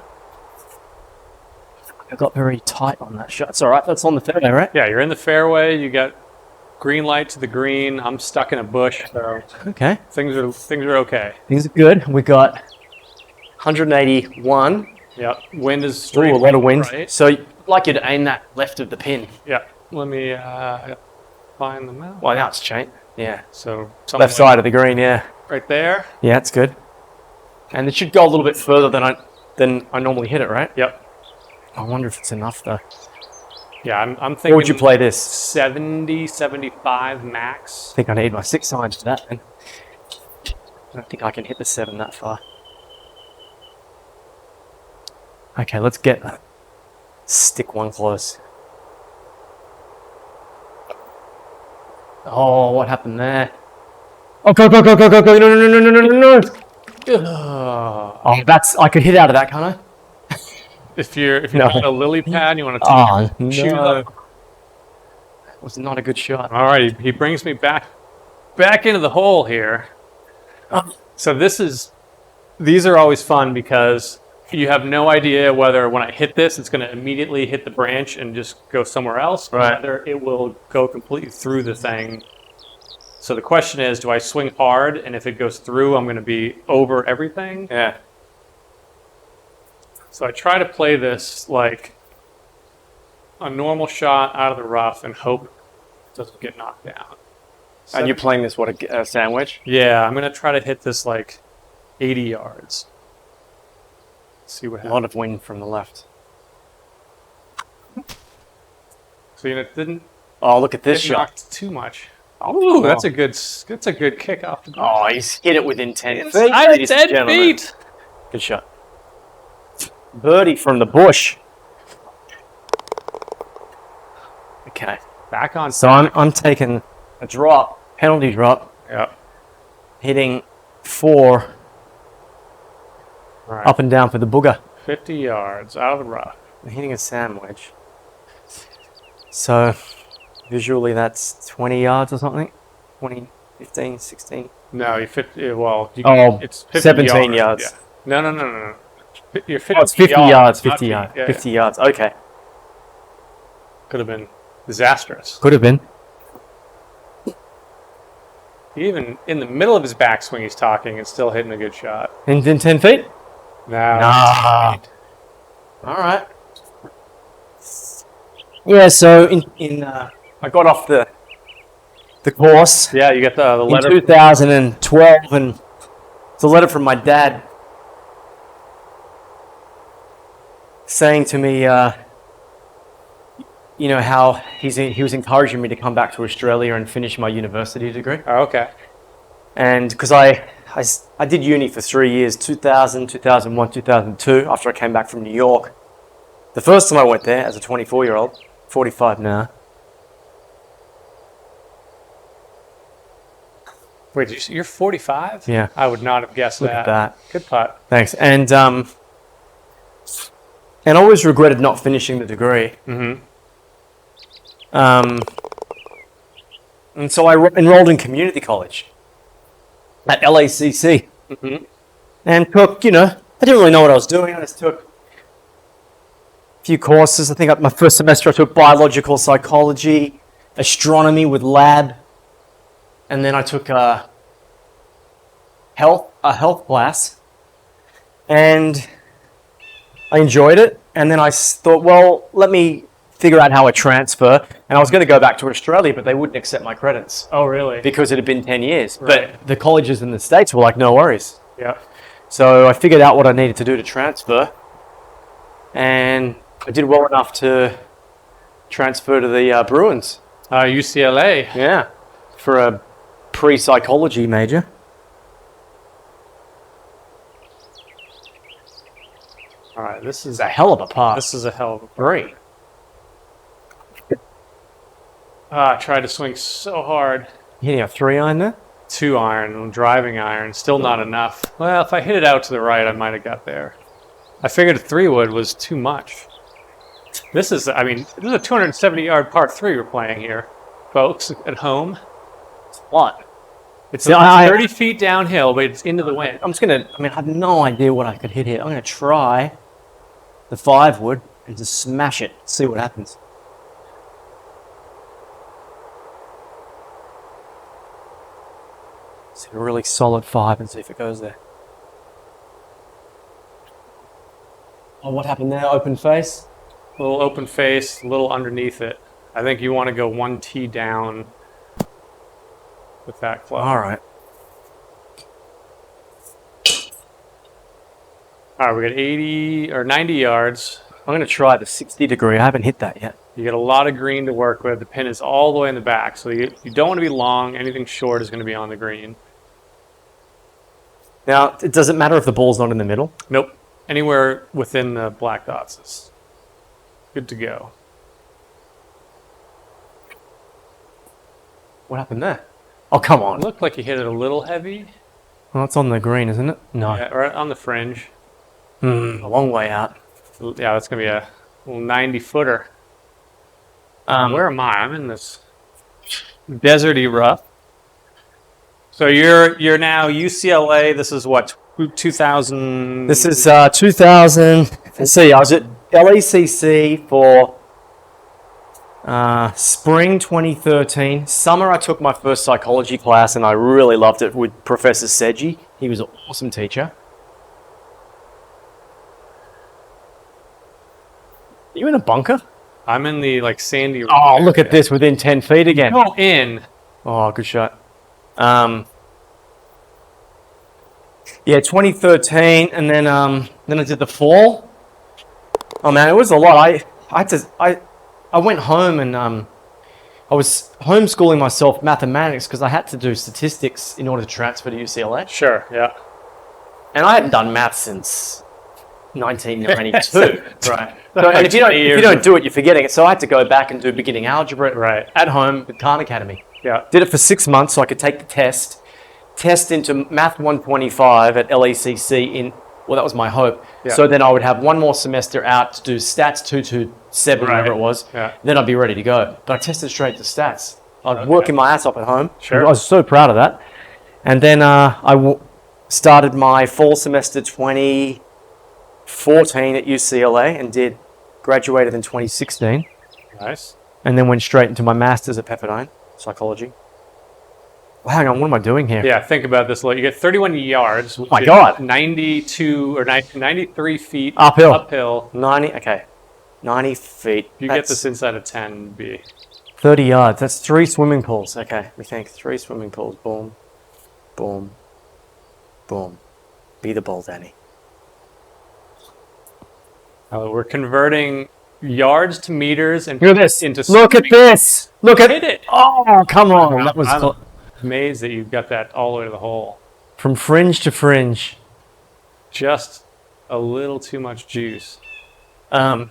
I got very tight on that shot. It's all right. That's on the fairway, right? Yeah, you're in the fairway. You got green light to the green. I'm stuck in a bush, so Okay. things are okay. Things are good. We got 181. Yep. Wind is Ooh, straight. a lot of wind. Right? So I'd like you to aim that left of the pin. Yeah. Let me find the map. Well, now it's changed. Yeah. So something Left side of the green, yeah. right there. Yeah, that's good. And it should go a little bit further than I normally hit it, right? Yep. I wonder if it's enough, though. Yeah, I'm thinking. Where would you play this? 70, 75 max. I think I need my 6 irons for that, then. I don't think I can hit the 7 that far. Okay, let's stick one close. Oh, what happened there? Oh, go, go, go, go, go, go. No, no, no, no, no, no, no. Oh, I could hit out of that, can't I? If you're No. on a lily pad, you want to Oh, shoot no. up. That was not a good shot. All right, he brings me back into the hole here. So these are always fun because you have no idea whether when I hit this, it's going to immediately hit the branch and just go somewhere else, or Right. whether it will go completely through the thing. So the question is, do I swing hard, and if it goes through, I'm going to be over everything? Yeah. So I try to play this like a normal shot out of the rough and hope it doesn't get knocked down. And you're playing this, what, a sandwich? Yeah, I'm going to try to hit this like 80 yards. See what A happens. lot of wind from the left. So it didn't Oh, look at this get shot. knocked too much. Oh, that's a good kick off the ground. Oh, he's hit it within 10 feet. Inside ladies and 10 gentlemen. feet. Good shot. Birdie from the bush. Okay. Back on. So I'm taking a drop, penalty drop, Yeah. hitting 4 All right. up and down for the booger. 50 yards out of the rough. I'm hitting a sandwich. So visually that's 20 yards or something. 20, 15, 16. No, you fit. Well, you, Oh, it's 50 17 yards. Yeah. No. You're 50 Oh, it's 50 yards, not 50 feet. yards. Yeah, 50 yards. Okay. Could have been disastrous. Could have been. Even in the middle of his backswing, he's talking and still hitting a good shot. In 10 feet? No. Nah. All right. Yeah, so I got off the course Yeah, you get the in letter. 2012, and it's a letter from my dad saying to me, you know, how he was encouraging me to come back to Australia and finish my university degree. Oh, okay. And because I did uni for 3 years, 2000, 2001, 2002, after I came back from New York. The first time I went there as a 24-year-old, 45 now. Wait, you're 45? Yeah. I would not have guessed Look that. at that. Good putt. Thanks. And I always regretted not finishing the degree. Mm-hmm. And so I enrolled in community college at LACC. Mm-hmm. And took, I didn't really know what I was doing. I just took a few courses. I think my first semester I took biological psychology, astronomy with lab, and then I took a health class, and I enjoyed it. And then I thought, well, let me figure out how I transfer. And I was going to go back to Australia, but they wouldn't accept my credits Oh, really? because it had been 10 years. Right. But the colleges in the States were like, no worries. Yeah. So I figured out what I needed to do to transfer, and I did well enough to transfer to the Bruins. UCLA. Yeah, for a pre-psychology major. All right, this is It's a hell of a pass. this is a hell of a Three. I tried to swing so hard. Hitting a 3-iron there. 2-iron, driving iron, still not enough. Well, if I hit it out to the right, I might have got there. I figured a 3-wood was too much. This is, I mean, this is a 270-yard par 3 we're playing here, folks, at home. What? It's Yeah, 30 feet downhill, but it's into the wind. I'm just gonna. I mean, I have no idea what I could hit here. I'm gonna try the 5-wood and just smash it. See what happens. See a really solid 5 and see if it goes there. Oh, what happened there? Open face. A little open face, a little underneath it. I think you want to go 1 tee down with that club. All right. All right, we got 80 or 90 yards. I'm gonna try the 60 degree. I haven't hit that yet. You got a lot of green to work with. The pin is all the way in the back, so you don't want to be long. Anything short is going to be on the green. Now, it doesn't matter if the ball's not in the middle. Nope. Anywhere within the black dots is good to go. What happened there? Oh, come It on. looked like you hit it a little heavy. Well, it's on the green, isn't it? No. Yeah, right on the fringe. A long way out. Yeah, that's going to be a little 90-footer. Where am I? I'm in this deserty rough. So you're now UCLA. This is what, 2000? This is 2000. Let's see, I was at LACC for spring 2013. Summer, I took my first psychology class, and I really loved it with Professor Seji. He was an awesome teacher. Are you in a bunker? I'm in the sandy. Oh, look at this, within 10 feet again. Go in. Oh, good shot. Yeah, 2013, and then I did the fall. Oh man, it was a lot. I went home and I was homeschooling myself mathematics because I had to do statistics in order to transfer to UCLA. Sure. Yeah. And I hadn't done math since 1992. Right. So, and if you don't do it, you're forgetting it. So I had to go back and do beginning algebra Right. at home with Khan Academy. Yeah. Did it for 6 months so I could take the test into Math 125 at LACC well, that was my hope. Yeah. So then I would have one more semester out to do stats 227, whatever it was. Yeah. Then I'd be ready to go. But I tested straight to stats. I was working my ass off at home. Sure. I was so proud of that. And then I started my fall semester 2014 at UCLA and graduated in 2016. Nice. And then went straight into my master's at Pepperdine, psychology. Well, hang on, what am I doing here? Yeah, think about this. You get 31 yards. Oh my God. 92 or 93 feet Uphill. Uphill. 90 feet. If you get this inside of 10, it'd be 30 yards. That's 3 swimming pools. Okay, we think 3 swimming pools. Boom, boom, boom. Be the ball, Danny. we're converting yards to meters and Look at this. into Look at swimming. this. Look at Hit it. Oh, come on. That was I'm amazed that you've got that all the way to the hole. from fringe to fringe. Just a little too much juice. This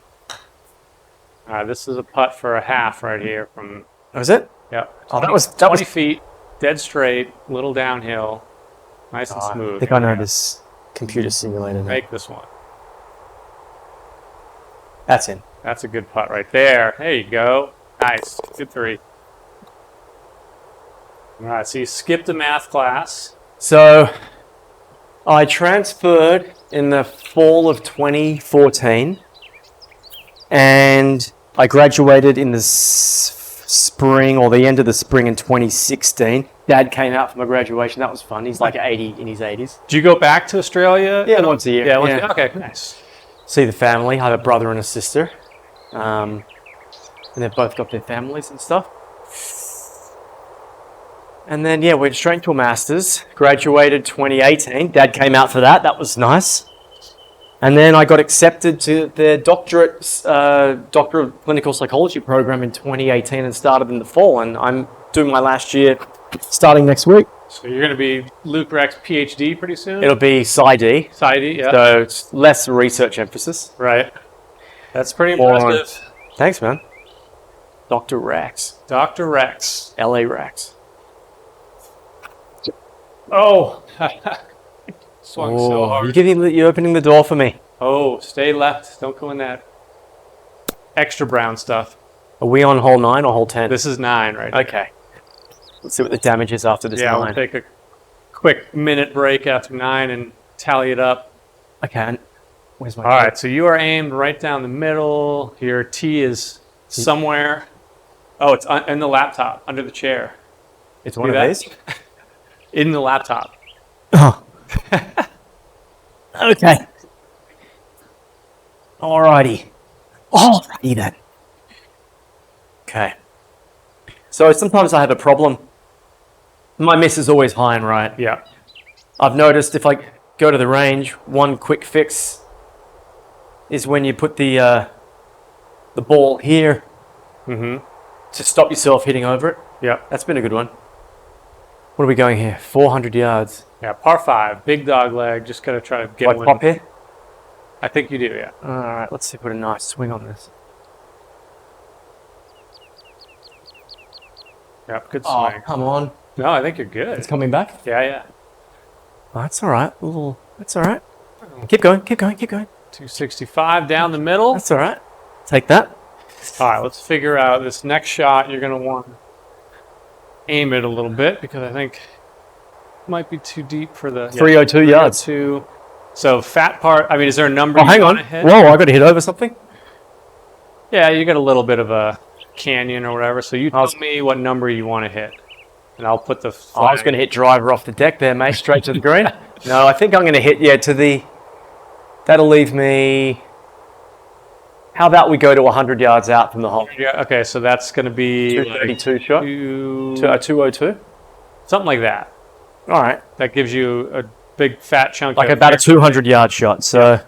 is a putt for a half right here from. Was it? Yeah. Oh, 20, that was 20 feet, dead straight, little downhill, nice and I smooth. think I know this computer simulator now. Make this one. That's in. That's a good putt right there. There you go. Nice. Good 3. All right, so you skipped a math class. So I transferred in the fall of 2014 and I graduated in the spring or the end of the spring in 2016. Dad came out for my graduation. That was fun. He's like 80 in his 80s. Did you go back to Australia? Yeah, once a year. Yeah, once a year. Okay, nice. See the family. I have a brother and a sister. And they've both got their families and stuff. And then, yeah, went straight to a master's. Graduated 2018. Dad came out for that. That was nice. And then I got accepted to the Doctor of Clinical Psychology program in 2018 and started in the fall. And I'm doing my last year starting next week. So you're going to be Luke Rex PhD pretty soon? It'll be PsyD. PsyD, yeah. So it's less research emphasis. Right. That's pretty Or- impressive. Thanks, man. Dr. Rex. Dr. Rex. LA Rex. Oh! Swung so hard. You're opening the door for me. Oh, stay left. Don't go in that extra brown stuff. Are we on hole 9 or hole 10? This is 9 right now. Okay. Let's see what the damage is after this Yeah, 9. we'll take a quick minute break after 9 and tally it up. Okay. And where's my All right, so you are aimed right down the middle. Your T is somewhere. Oh, it's in the laptop, under the chair. It's one See of that? these? In the laptop. Oh. Okay. Alrighty. Alrighty then. Okay. So sometimes I have a problem. My miss is always high and right. Yeah. I've noticed if I go to the range, one quick fix is when you put the ball here Mm-hmm. to stop yourself hitting over it. Yeah. That's been a good one. What are we going here? 400 yards. Yeah, par 5. Big dog leg. Just got to try to get Do I one. pop here? I think you do, yeah. Alright, let's see, put a nice swing on this. Yep, good Oh, swing. come on. No, I think you're good. It's coming back? Yeah, yeah. Oh, that's alright. Ooh, that's alright. Keep going, keep going, keep going. 265 down the middle. That's alright. Take that. All right, let's figure out this next shot. You're going to want to aim it a little bit because I think it might be too deep for the 302 yards. 302. So fat part, I mean, is there a number Oh, you hang on. want to hit? Whoa, I got to hit over something? Yeah, you got a little bit of a canyon or whatever. So you tell me what number you want to hit. And I'll put the flag. I was going to hit driver off the deck there, mate, straight to the green. No, I think I'm going to hit, to the... That'll leave me... How about we go to 100 yards out from the hole? Yeah, okay, so that's going to be 232 shot? two, 202? something like that. All right. That gives you a big fat chunk Like of about a 200-yard shot, so...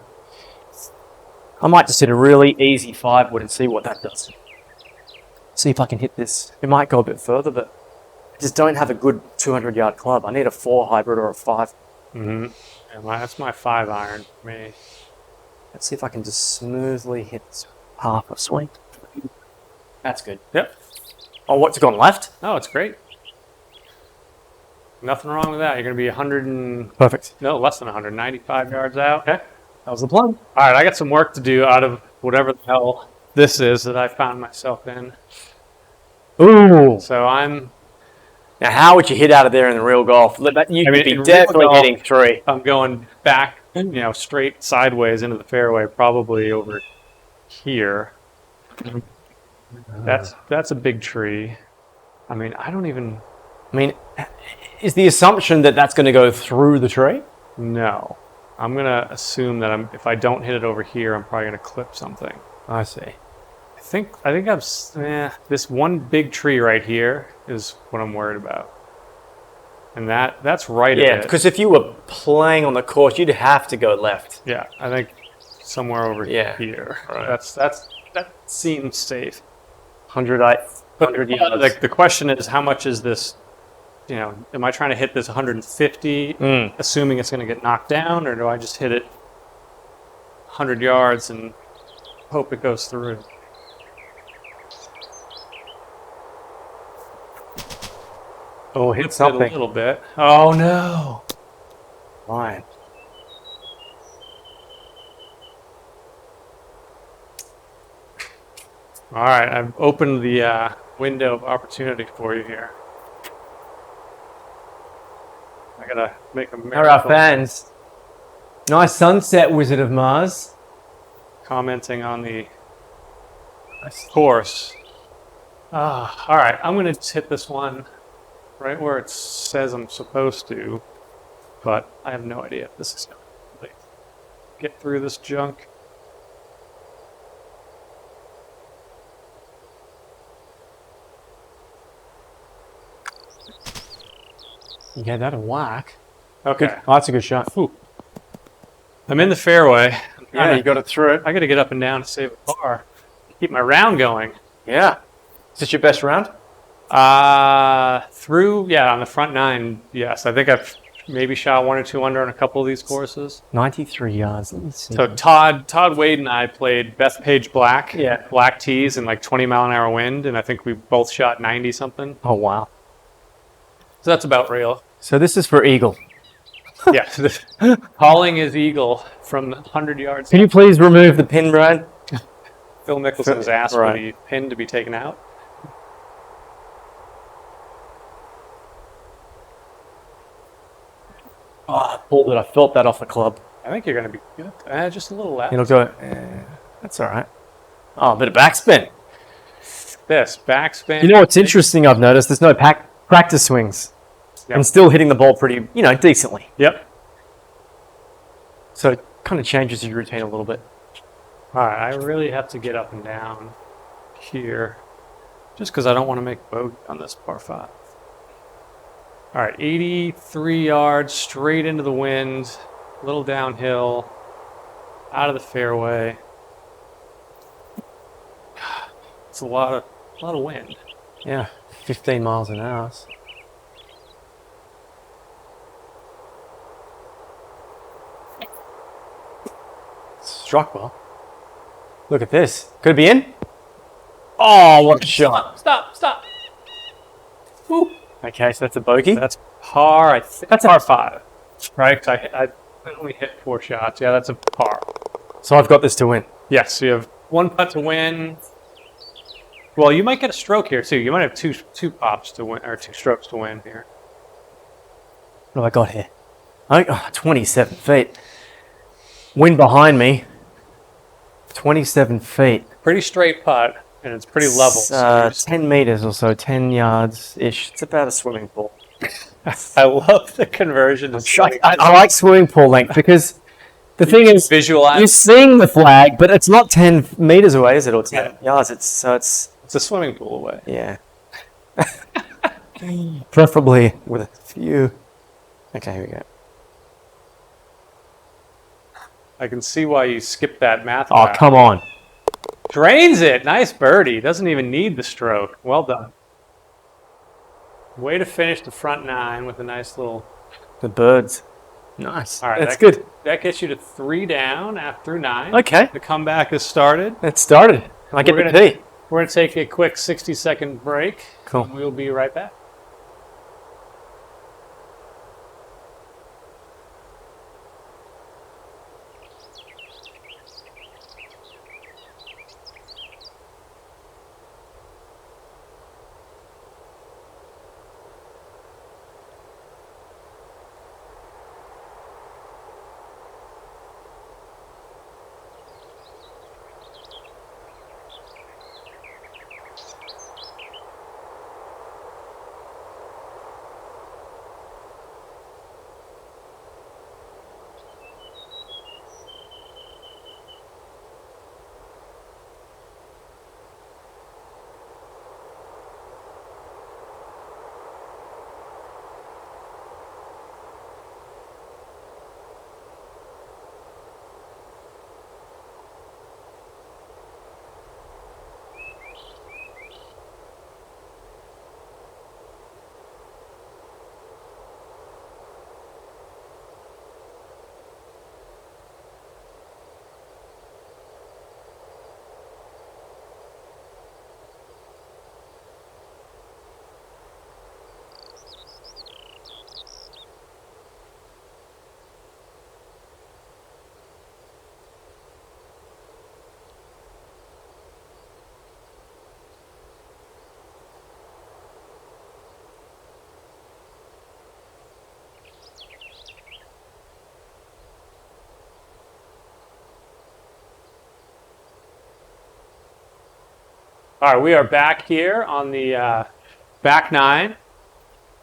I might just hit a really easy 5-wood and see what that does. See if I can hit this. It might go a bit further, but I just don't have a good 200-yard club. I need a 4 hybrid or a 5. Mm-hmm. Yeah, that's my 5 iron for me. Let's see if I can just smoothly hit this half a swing. That's good. Yep. Oh, what's gone left? Oh, it's great. Nothing wrong with that. You're going to be 100 and... Perfect. No, less than 195 yards out. Okay. That was the plan. All right, I got some work to do out of whatever the hell this is that I found myself in. Ooh. So I'm Now, how would you hit out of there in the real golf? You could in be real definitely golf- hitting 3. I'm going back, straight sideways into the fairway, probably over here. That's a big tree. I mean, I don't even I mean, is the assumption that that's going to go through the tree? know. I'm gonna assume that if I don't hit it over here, I'm probably gonna clip something. I see. I think this one big tree right here is what I'm worried about, and that's right. Yeah, at it. because if you were playing on the course, you'd have to go left. Yeah, I think somewhere over here. Right. That seems safe. 100 yards. Like the question is, how much is this? Am I trying to hit this 150, assuming it's going to get knocked down, or do I just hit it 100 yards and hope it goes through? Oh, hit Hits it something. a little bit. Oh no! Fine. All right, I've opened the window of opportunity for you here. I gotta make a How are our miracle. fans? Nice sunset, Wizard of Mars. Commenting on the course. All right, I'm gonna just hit this one right where it says I'm supposed to, but I have no idea if this is gonna really get through this junk. You gave that a whack. Okay, Oh, that's a good shot. I'm in the fairway. I'm Yeah, you got it through. I got to get up and down to save a par. Keep my round going. Yeah. Is this your best round? On the front 9, yes. I think I've maybe shot 1 or 2 under on a couple of these courses. 93 yards. Let me see. So Todd Wade and I played Bethpage Black. Yeah. Black tees and like 20-mile-an-hour wind, and I think we both shot 90 something. Oh, wow. So that's about real. So this is for Eagle. Yeah. Calling is eagle from 100 yards. Can you please remove the pin, Brad? Phil Mickelson has asked for Right. the pin to be taken out. Oh, I pulled it. I felt that off the club. I think you're going to be good. Just a little left. It'll go. That's all right. Oh, a bit of backspin. This backspin. You know what's interesting? I've noticed there's no practice swings. Yep. I'm still hitting the ball pretty, decently. Yep. So it kind of changes your routine a little bit. All right, I really have to get up and down here just because I don't want to make bogey on this par 5. All right, 83 yards straight into the wind, a little downhill, out of the fairway. It's a lot of wind. Yeah, 15 miles an hour. Struck well. Look at this. Could it be in? Oh, what a shot. Stop. Woo. Okay, so that's a bogey. That's par. I think that's par 5, right? 'Cause I only hit 4 shots. Yeah, that's a par. So I've got this to win. Yes, so you have 1 putt to win. Well, you might get a stroke here too. You might have two pops to win, or 2 strokes to win here. What have I got here? 27 feet. Wind behind me. 27 feet. Pretty straight putt, and it's pretty level. So 10 meters or so, 10 yards-ish. It's about a swimming pool. I love the conversion to swimming. I like swimming pool length because the thing is, Visualize. you're seeing the flag, but it's not 10 meters away, is it? Or 10 yards. It's a swimming pool away. yeah. Preferably with a few. Okay, here we go. I can see why you skipped that math. Oh, come on. Drains it. Nice birdie. Doesn't even need the stroke. Well done. Way to finish the front 9 with a nice little... The birds. Nice. All right, that's good. That gets you to 3 down through 9. Okay. The comeback has started. It started. I get the tee. We're going to take a quick 60-second break. Cool. And we'll be right back. All right, we are back here on the back 9.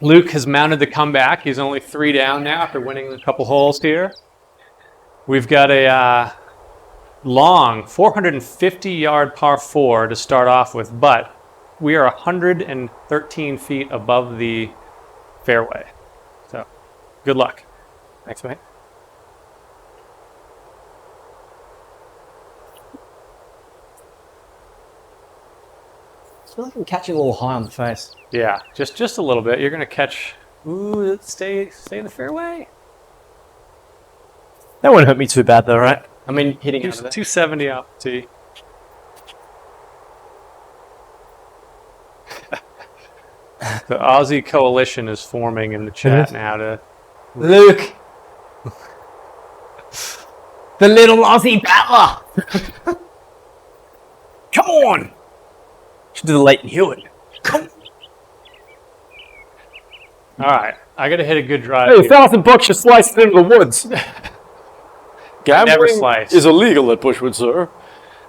Luke has mounted the comeback. He's only 3 down now after winning a couple holes here. We've got a long 450-yard par 4 to start off with, but we are 113 feet above the fairway. So, good luck. Thanks, mate. feel like I'm catching a little high on the face. Yeah, just a little bit. You're gonna catch. Ooh, stay in the fairway. That won't hurt me too bad though, right? I mean, hitting out of there. 270 off the tee. The Aussie coalition is forming in the chat now to. Luke! The little Aussie battler! Come on! Should do the Leighton Hewitt. Come All right, I got to hit a good drive. Hey, here. $1,000 you sliced into the woods. Never Gambling slice. is illegal at Bushwood, sir,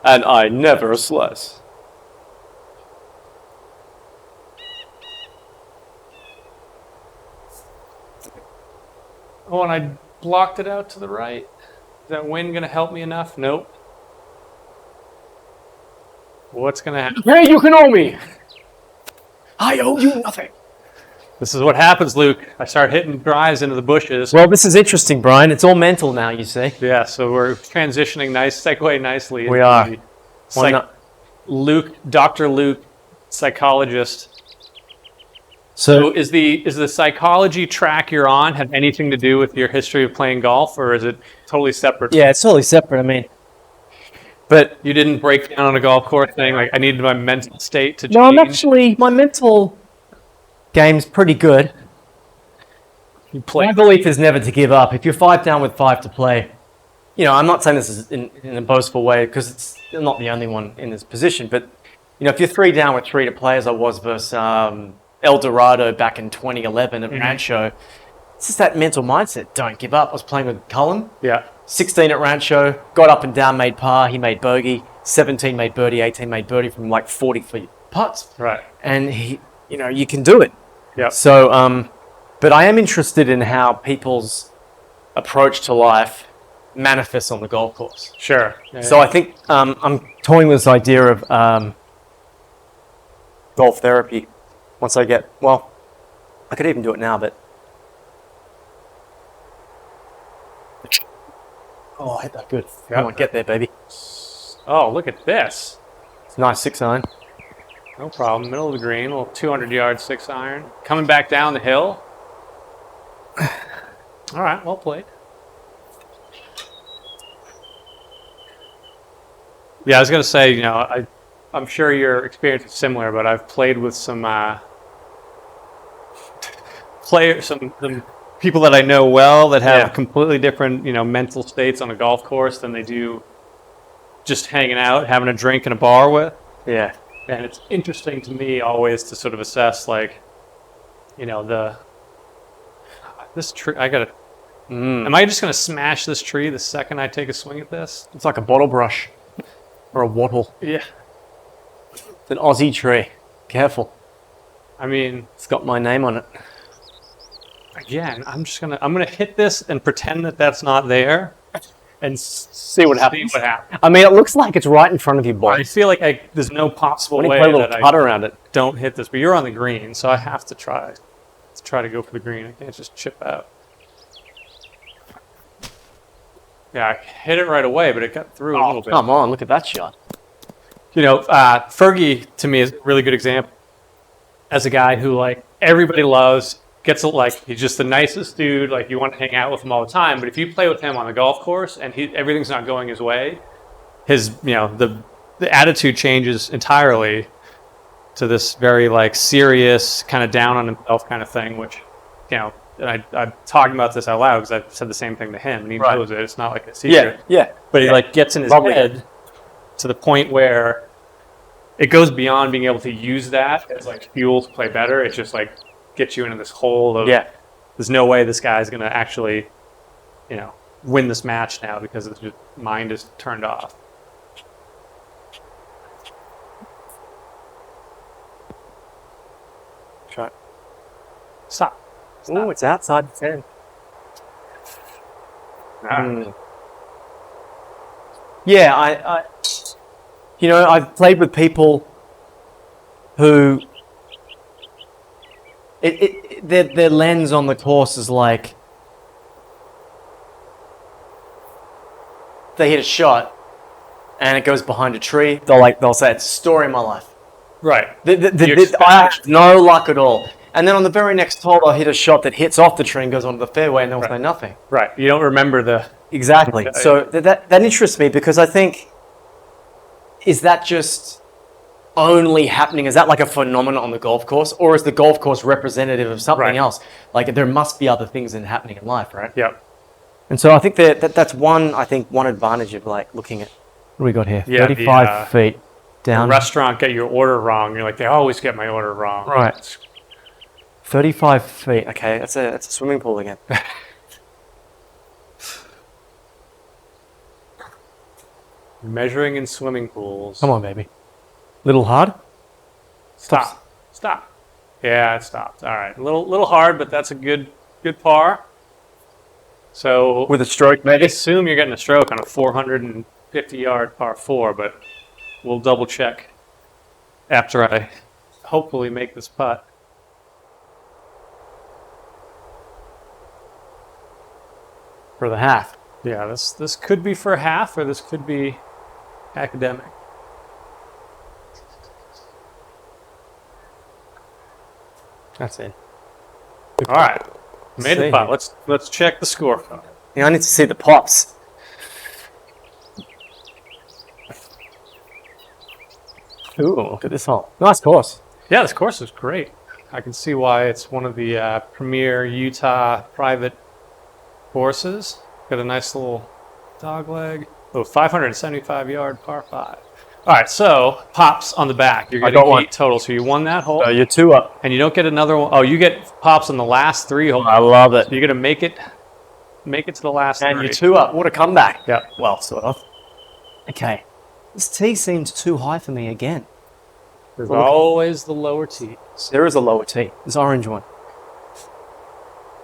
and I never slice. Oh, and I blocked it out to the right. Is that wind going to help me enough? Nope. What's going to happen? Hey, you can owe me! I owe you nothing. This is what happens, Luke. I start hitting drives into the bushes. Well, this is interesting, Brian. It's all mental now, you see. Yeah, so we're transitioning segue nicely. We into are. the Why not? Dr. Luke, psychologist. So, So is the psychology track you're on have anything to do with your history of playing golf, or is it totally separate? yeah, it's totally separate. I mean, but You didn't break down on a golf course saying, like, I needed my mental state to change? no, I'm actually, my mental game's pretty good. You play. My belief is never to give up. If you're 5 down with 5 to play, you know, I'm not saying this is in a boastful way because I'm not the only one in this position, but, you know, if you're 3 down with 3 to play, as I was versus El Dorado back in 2011 at Rancho, it's just that mental mindset. Don't give up. I was playing with Cullen, Yeah. 16 at Rancho, got up and down, made par, he made bogey, 17 made birdie, 18 made birdie from like 40 feet putts. Right. And he, you know, you can do it. Yeah. So, but I am interested in how people's approach to life manifests on the golf course. Sure. So I think I'm toying with this idea of golf therapy. Once I get, well, I could even do it now, but. Oh, I hit that good. Yeah. Come on, get there, baby. Oh, look at this. It's a nice 6-iron. No problem. Middle of the green, little 200-yard 6-iron. Coming back down the hill. All right, well played. Yeah, I was going to say, you know, I'm sure your experience is similar, but I've played with some some people that I know well that have Yeah. completely different, you know, mental states on a golf course than they do just hanging out, having a drink in a bar with. Yeah. And it's interesting to me always to sort of assess, like, you know, this tree. I gotta. Am I just gonna smash this tree the second I take a swing at this? It's like a bottle brush or a wattle. Yeah. It's an Aussie tree. Careful. I mean, It's got my name on it. again, I'm gonna hit this and pretend that that's not there, and See what happens. See what happens. I mean, it looks like it's right in front of you, I boy. feel like there's no possible When you way play a little that putt I around it. don't hit this, but you're on the green, so I have to try to go for the green. I can't just chip out. Yeah, I hit it right away, but it got through a little bit. Come on, look at that shot. You know, Fergie to me is a really good example as a guy who, like, everybody loves, gets it, like, he's just the nicest dude. Like, you want to hang out with him all the time. But if you play with him on the golf course and everything's not going his way, his, you know, the attitude changes entirely to this very, like, serious, kind of down on himself kind of thing, which, you know, and I'm talking about this out loud because I've said the same thing to him, and he Right. knows it. It's not like a secret. Yeah. But he, like, gets in his Lovely. head to the point where it goes beyond being able to use that as, like, fuel to play better. It just, like, gets you into this hole of, Yeah. there's no way this guy's going to actually, you know, win this match now because his mind is turned off. Shot. Stop. Oh, it's outside the 10. Ah. Yeah, I, you know, I've played with people who their lens on the course is like they hit a shot and it goes behind a tree. They'll say it's a story of my life. Right. I have no luck at all. And then on the very next hole, I hit a shot that hits off the tree and goes onto the fairway, and there was no nothing. Right. You don't remember the... Exactly. So that interests me because I think, is that just only happening? Is that like a phenomenon on the golf course, or is the golf course representative of something else? Like there must be other things happening in life, right? Yep. And so I think that's one advantage of like looking at what do we got here? Yeah, 35 feet down. The restaurant get your order wrong. You're like, they always get my order wrong. Right. 35 feet. Okay, that's a swimming pool again. Measuring in swimming pools. Come on, baby. Little hard? Stop. Yeah, it stopped. All right. A little hard, but that's a good par. So With a stroke, I maybe? assume you're getting a stroke on a 450-yard par 4, but we'll double check after I hopefully make this putt. For the half. Yeah, this could be for half, or this could be academic. That's it. All right, made the See. putt. Let's check the score. Yeah, I need to see the pops. Ooh, look at this hole. Nice course. Yeah, this course is great. I can see why it's one of the premier Utah private courses. Got a nice little dog leg. Oh, 575-yard par 5. All right, so pops on the back. You're getting 8 total, so you won that hole. You're 2 up. And you don't get another one. Oh, you get pops on the last 3 holes. I love it. So you're going to make it to the last 3. And you're 2 up. What a comeback. Yeah. Well, sort of. Okay. This tee seems too high for me again. There's always the lower tee. There is a lower tee. This orange one.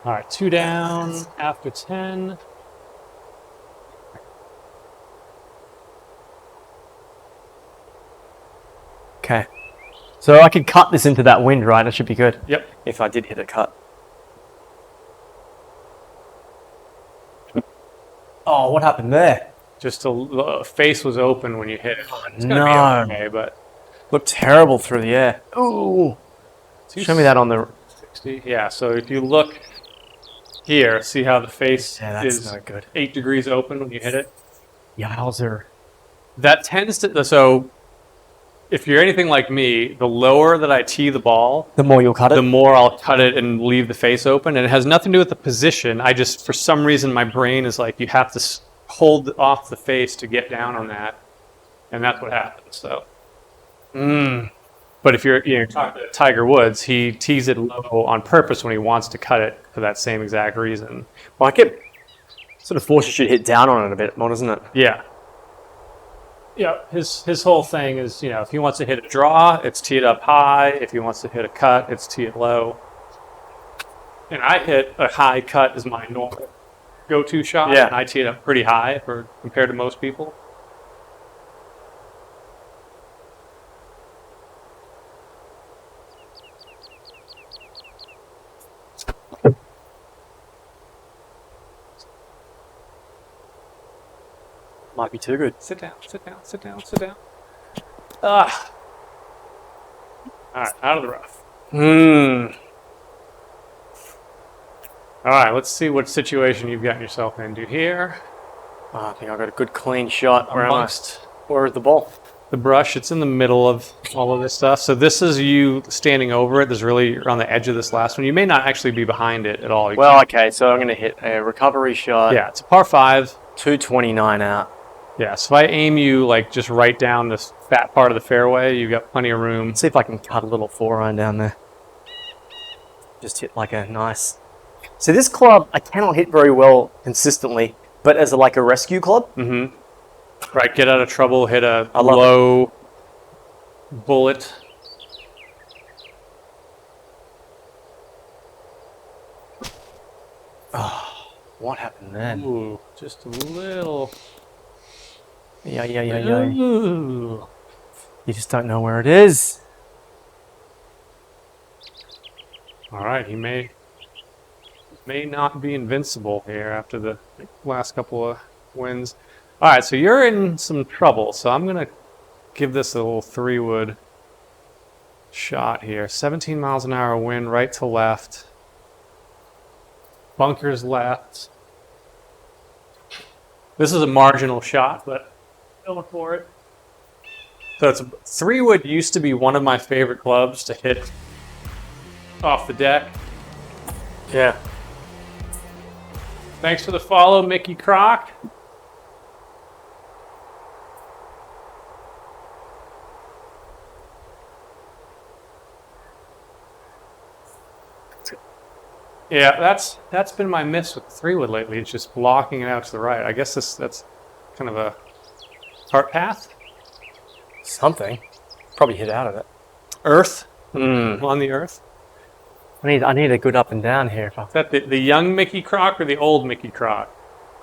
All right, 2 down after 10. Okay. So I could cut this into that wind, right? It should be good. Yep. If I did hit a cut. Oh, what happened there? Just the face was open when you hit it. It's no. gonna be okay, but Looked terrible through the air. Ooh. Show me that on the... 60. Yeah, so if you look here, see how the face Yeah, that's is no good. 8 degrees open when you hit it? Yowzer. That tends to... So if you're anything like me, the lower that I tee the ball, The more you'll cut it? the more I'll cut it and leave the face open. And it has nothing to do with the position. I just, for some reason, my brain is like, you have to hold off the face to get down on that. And that's what happens, so... But if you're talking to Tiger Woods, he tees it low on purpose when he wants to cut it for that same exact reason. Like it sort of forces you to hit down on it a bit more, doesn't it? Yeah. Yeah, his whole thing is, if he wants to hit a draw, it's tee it up high. If he wants to hit a cut, it's tee it low. And I hit a high cut as my normal go-to shot. Yeah. And I tee it up pretty high compared to most people. Might be too good. Sit down. Ah. All right, out of the rough. All right, let's see what situation you've gotten yourself into here. Oh, I think I got a good clean shot. Where Amongst Where's the ball? the brush, it's in the middle of all of this stuff. So this is you standing over it. There's really, you're on the edge of this last one. You may not actually be behind it at all. Well, okay, so I'm going to hit a recovery shot. Yeah, it's a par 5. 229 out. Yeah, so if I aim you like just right down this fat part of the fairway, you've got plenty of room. Let's see if I can cut a little 4-iron down there. Just hit like a nice... So this club, I cannot hit very well consistently, but as like a rescue club, Right, get out of trouble, hit a I love low bullet. what happened then? Ooh, just a little. Yeah. Ooh. You just don't know where it is. All right, he may not be invincible here after the last couple of wins. All right, so you're in some trouble. So I'm gonna give this a little 3-wood shot here. 17 miles an hour wind, right to left. Bunkers left. This is a marginal shot, but going for it. So it's 3-wood used to be one of my favorite clubs to hit off the deck. Yeah. Thanks for the follow, Mickey Croc. Yeah, that's been my miss with the 3-wood lately. It's just blocking it out to the right. I guess that's kind of a cart path. Something. Probably hit out of it. Earth on the earth. I need a good up and down here. Is that the young Mickey Croc or the old Mickey Croc?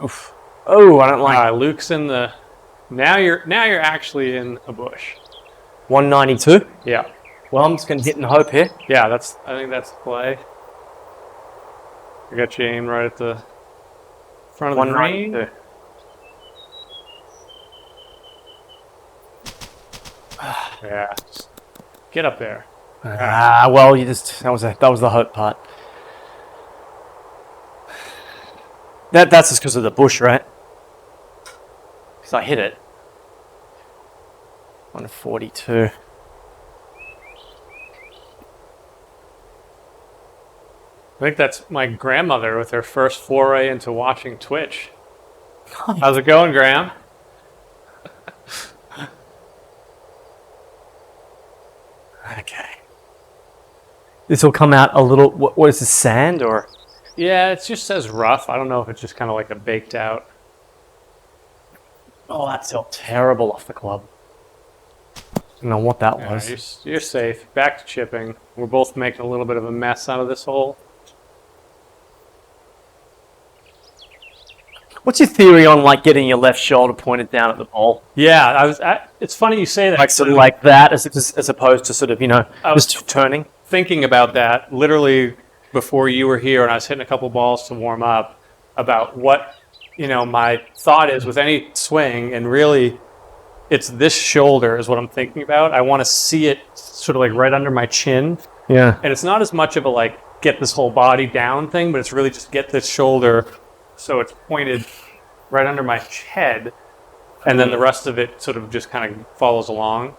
Oof. Oh, I don't like Luke's in the. Now you're actually in a bush. 192. Yeah, Well, I'm just gonna hit and hope here. yeah. I think that's the play. I got you aimed right at the front of the green. 192. Yeah, just get up there. Well, that was the hope part. That's just because of the bush, right? Because I hit it. 142. I think that's my grandmother with her first foray into watching Twitch. How's it going, Graham? Okay. This will come out a little. What is this, sand or? Yeah, it just says rough. I don't know if it's just kind of like a baked out. Oh, that felt terrible off the club. I don't know what that Yeah, was. you're safe. Back to chipping. We're both making a little bit of a mess out of this hole. What's your theory on like getting your left shoulder pointed down at the ball? Yeah, it's funny you say that. Like sort of like that, as opposed to sort of I was just turning. thinking about that literally before you were here, and I was hitting a couple balls to warm up about what my thought is with any swing, and really, it's this shoulder is what I'm thinking about. I want to see it sort of like right under my chin, Yeah. and it's not as much of a like get this whole body down thing, but it's really just get this shoulder so it's pointed right under my head, and then the rest of it sort of just kind of follows along.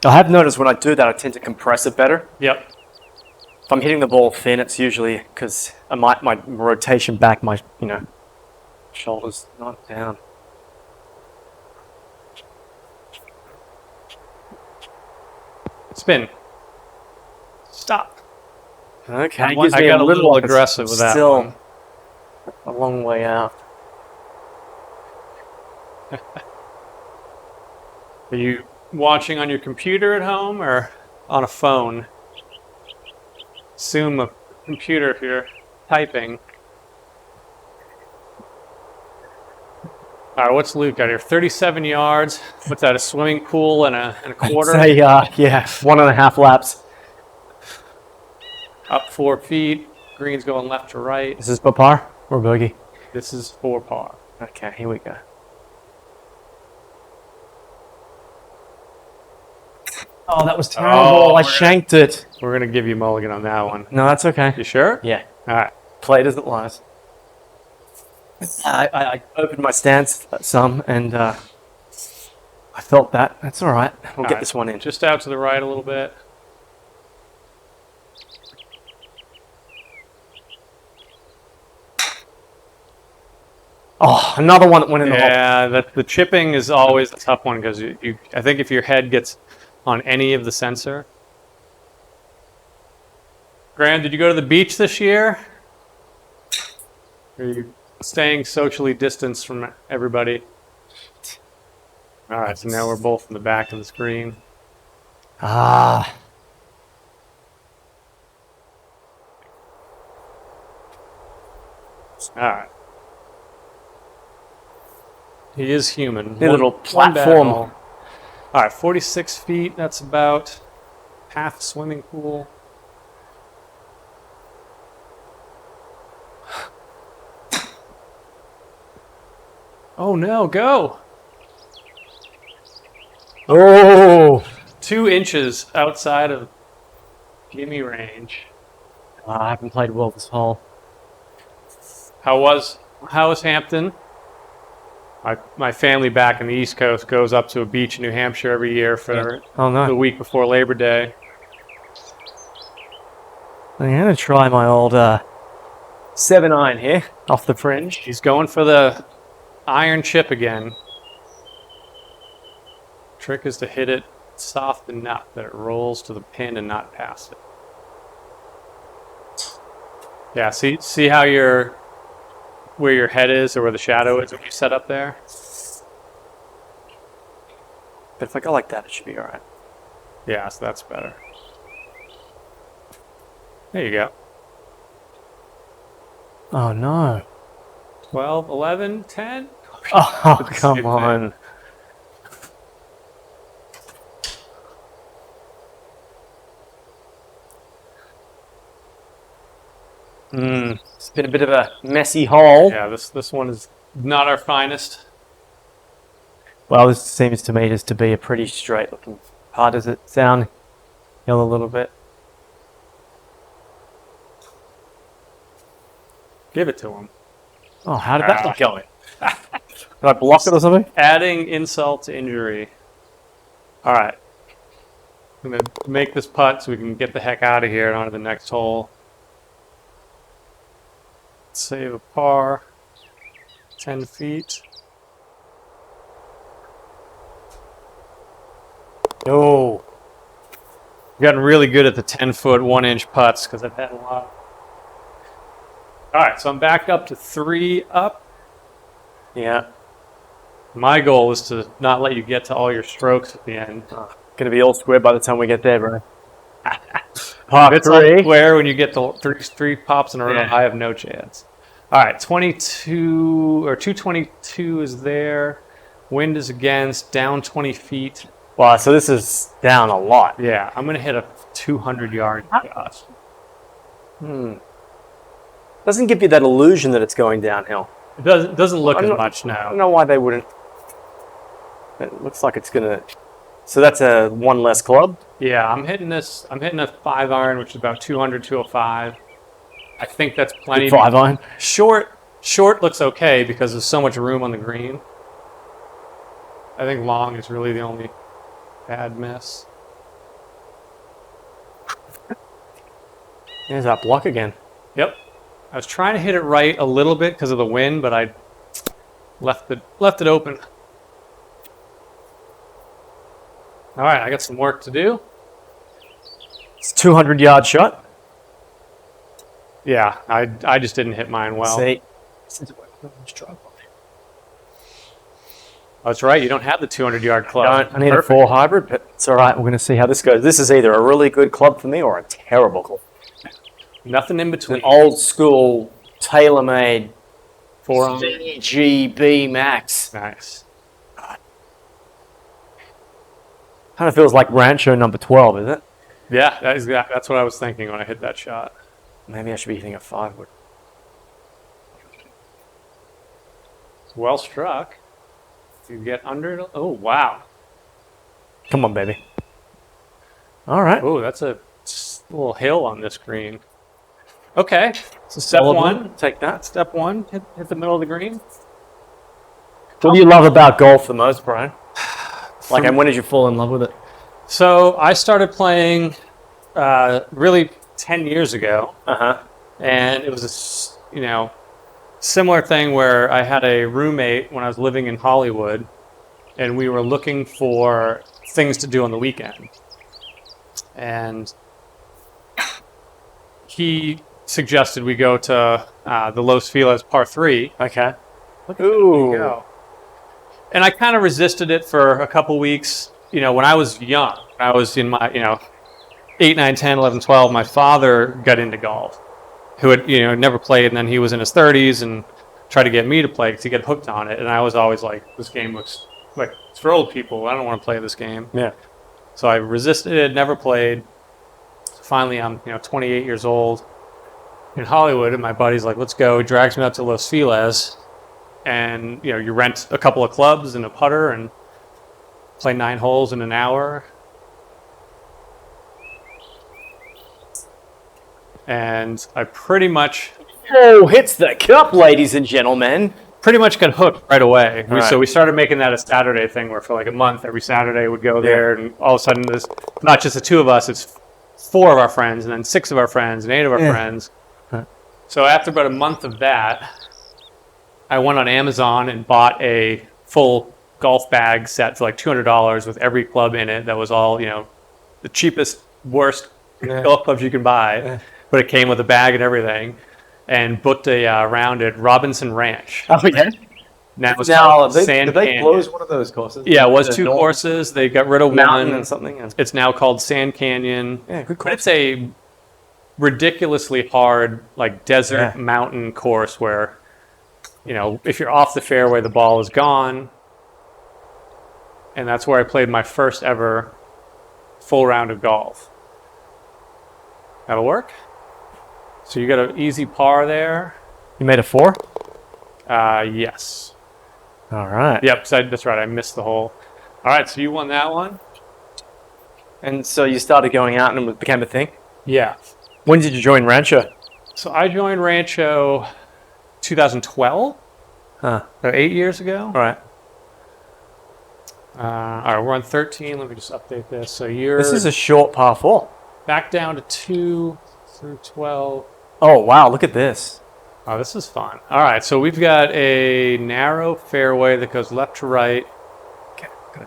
I have noticed when I do that, I tend to compress it better. Yep. If I'm hitting the ball thin, it's usually because my rotation back, my shoulders not down. Spin. Stop. Okay, I it gives got me a little up. It's aggressive with that still one. a long way out. Are you watching on your computer at home or on a phone? Assume a computer if you're typing. All right, what's Luke got here? 37 yards. What's that, a swimming pool and a quarter? Say, yeah, 1.5 laps. Up 4 feet. Green's going left to right. This is par or bogey? This is 4 par. Okay, here we go. Oh, that was terrible. Oh, I shanked it. We're going to give you a mulligan on that one. No, that's okay. You sure? Yeah. All right. Play doesn't lies. I opened my stance some, and I felt that. That's all right. We'll All get right. this one in. Just out to the right a little bit. Oh, another one that went in the hole. Yeah, the chipping is always a tough one because I think if your head gets on any of the sensor. Graham, did you go to the beach this year? Or are you staying socially distanced from everybody? All right, so now we're both in the back of the screen. Ah. All right. He is human. The little One bad platform. hole. All right, 46 feet. That's about half swimming pool. Oh no, go. Oh. 2 inches outside of gimme range. I haven't played well this hole. How was Hampton? My family back in the East Coast goes up to a beach in New Hampshire every year for Oh no. the week before Labor Day. I'm gonna try my old 7-iron here off the fringe. He's going for the iron chip again. Trick is to hit it soft enough that it rolls to the pin and not past it. Yeah, see how where your head is or where the shadow is when you set up there? But if I go like that, it should be alright. Yeah, so that's better. There you go. Oh no. 12, 11, 10. Oh, come Same on. It's been a bit of a messy hole. Yeah, this one is not our finest. Well, this seems to me just to be a pretty straight looking part. Does it sound hill a little bit? Give it to him. Oh, how did that keep going? Did I block it or something? Adding insult to injury. All right. I'm going to make this putt so we can get the heck out of here and on to the next hole. Save a par. 10 feet. Oh. I've gotten really good at the 10-foot, 1-inch putts because I've had a lot. All right, so I'm back up to 3 up. Yeah. My goal is to not let you get to all your strokes at the end. Gonna be all square by the time we get there, bro. If it's all square when you get to three pops in a row, Yeah. I have no chance. All right, 22 or 222 is there. Wind is against, down 20 feet. Wow, so this is down a lot. Yeah, I'm going to hit a 200-yard shot. Doesn't give you that illusion that it's going downhill. It doesn't look I as don't- much I don't now. know why they wouldn't. It looks like it's gonna. So that's a one less club. Yeah, I'm hitting a 5-iron, which is about 200, 205. I think that's plenty. 5-iron. Short looks okay because there's so much room on the green. I think long is really the only bad miss. There's that block again. Yep. I was trying to hit it right a little bit because of the wind, but I left it open. All right, I got some work to do. It's a 200-yard shot. Yeah, I just didn't hit mine well. See. That's right. You don't have the 200-yard club. I need a Perfect. 4 hybrid, but it's all right. We're going to see how this goes. This is either a really good club for me or a terrible club. Nothing in An between. old school, tailor-made Forearm. GB Max. Nice. Kind of feels like Rancho number 12, is it? Yeah, that's what I was thinking when I hit that shot. Maybe I should be hitting a 5-wood. Well struck. You get under it. Oh, wow. Come on, baby. All right. Oh, that's a little hill on this green. Okay. So step Solid one. Take that. Step one. Hit the middle of the green. What do you love about golf the most, Brian? Like, and when did you fall in love with it? So I started playing really 10 years ago. Uh-huh. And it was similar thing where I had a roommate when I was living in Hollywood, and we were looking for things to do on the weekend. And he suggested we go to the Los Feliz par 3. Okay. Ooh. Go. And I kind of resisted it for a couple weeks. You know, when I was young, when I was in my, 8, 9, 10, 11, 12, my father got into golf, who had, never played, and then he was in his 30s and tried to get me to play to get hooked on it. And I was always like, this game looks like it's for old people. I don't want to play this game. Yeah. So I resisted it, never played. Finally, I'm 28 years old in Hollywood, and my buddy's like, let's go. He drags me out to Los Feliz, and you rent a couple of clubs and a putter and play 9 holes in an hour. and I pretty much Oh, hits the cup, ladies and gentlemen. got hooked right away. Right. So we started making that a Saturday thing where for like a month, every Saturday we'd go there, and all of a sudden there's not just the two of us, it's 4 of our friends, and then 6 of our friends, and 8 of our friends. So after about a month of that, I went on Amazon and bought a full golf bag set for like $200 with every club in it that was all, the cheapest, worst golf clubs you can buy. But it came with a bag and everything. And booked a round at Robinson Ranch. Oh, yeah? Now, it's Now, called did Sand they Canyon. close one of those courses? Yeah, it was The 2 North courses. They got rid of Mountain one. and something. Yeah, It's now called Sand Canyon. good But course. it's a ridiculously hard, like desert mountain course where, if you're off the fairway, the ball is gone. And that's where I played my first ever full round of golf. That'll work. So you got an easy par there. You made a 4? Yes. All right. Yep, that's right. I missed the hole. All right, so you won that one. And so you started going out and it became a thing? Yeah. When did you join Rancho? So I joined Rancho 2012, Huh. so 8 years ago. All right. All right, we're on 13. Let me just update this. So you're This is a short par 4. back down to 2 through 12. Oh, wow. Look at this. Oh, this is fun. All right, so we've got a narrow fairway that goes left to right.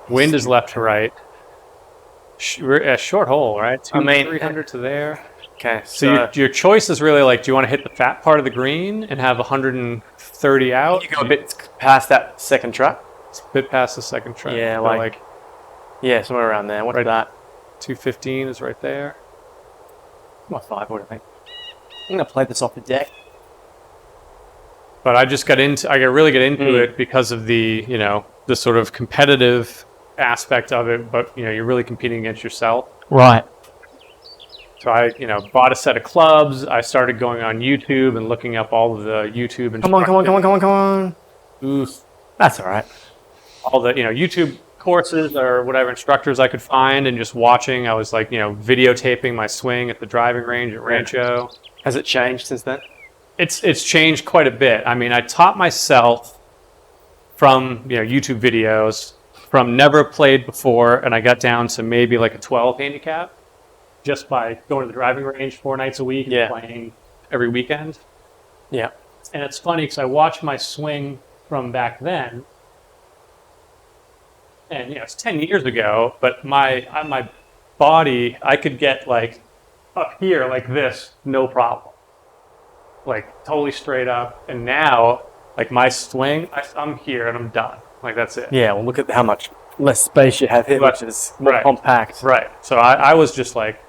Wind is left to right. We're a short hole, right? 300 to there. Okay. So your choice is really like, do you want to hit the fat part of the green and have 130 out? you go a bit past that second track? It's a bit past the second track. Yeah, So like- Yeah, somewhere around there. What's Right. that? 215 is right there. My 5 would I think. I'm going to play this off the deck. But I really got into it because of the sort of competitive aspect of it, but you're really competing against yourself. Right. So I, bought a set of clubs. I started going on YouTube and looking up all of the YouTube Come on. Oof. That's all right. All the, YouTube courses or whatever instructors I could find and just watching. I was like, videotaping my swing at the driving range at Rancho. Has it changed since then? It's changed quite a bit. I mean, I taught myself from, YouTube videos from never played before, and I got down to maybe like a 12 handicap just by going to the driving range 4 nights a week and playing every weekend. Yeah. And it's funny because I watched my swing from back then, and it's 10 years ago, but my body, I could get like up here like this, no problem. Like totally straight up. And now, like my swing, I'm here and I'm done. Like that's it. Yeah, well, look at how much less space you have here, which is more compact. Right. So I was just like,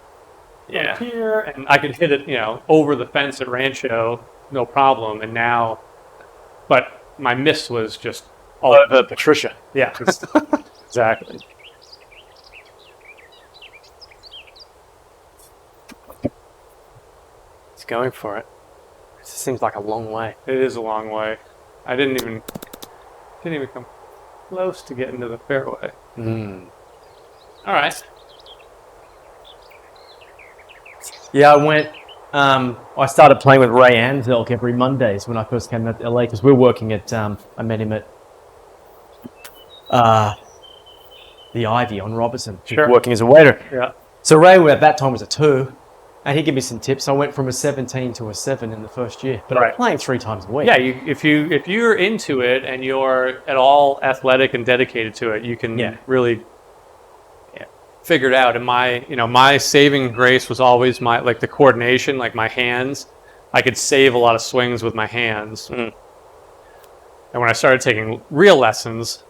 here, and I could hit it, over the fence at Rancho, no problem. And now, but my miss was just all Over Patricia. Yeah, exactly. He's going for it. It seems like a long way. It is a long way. I didn't even come close to getting to the fairway. All right. Yeah, I started playing with Ray Anzelk every Mondays when I first came out to LA because we're working at, I met him at the Ivy on Robertson, Sure. working as a waiter. Yeah. So Ray at that time was a 2, and he gave me some tips. I went from a 17 to a 7 in the first year, but I'm Right. playing 3 times a week. Yeah, if you're into it and you're at all athletic and dedicated to it, you can really figure it out. And my saving grace was always the coordination, like my hands. I could save a lot of swings with my hands. And when I started taking real lessons,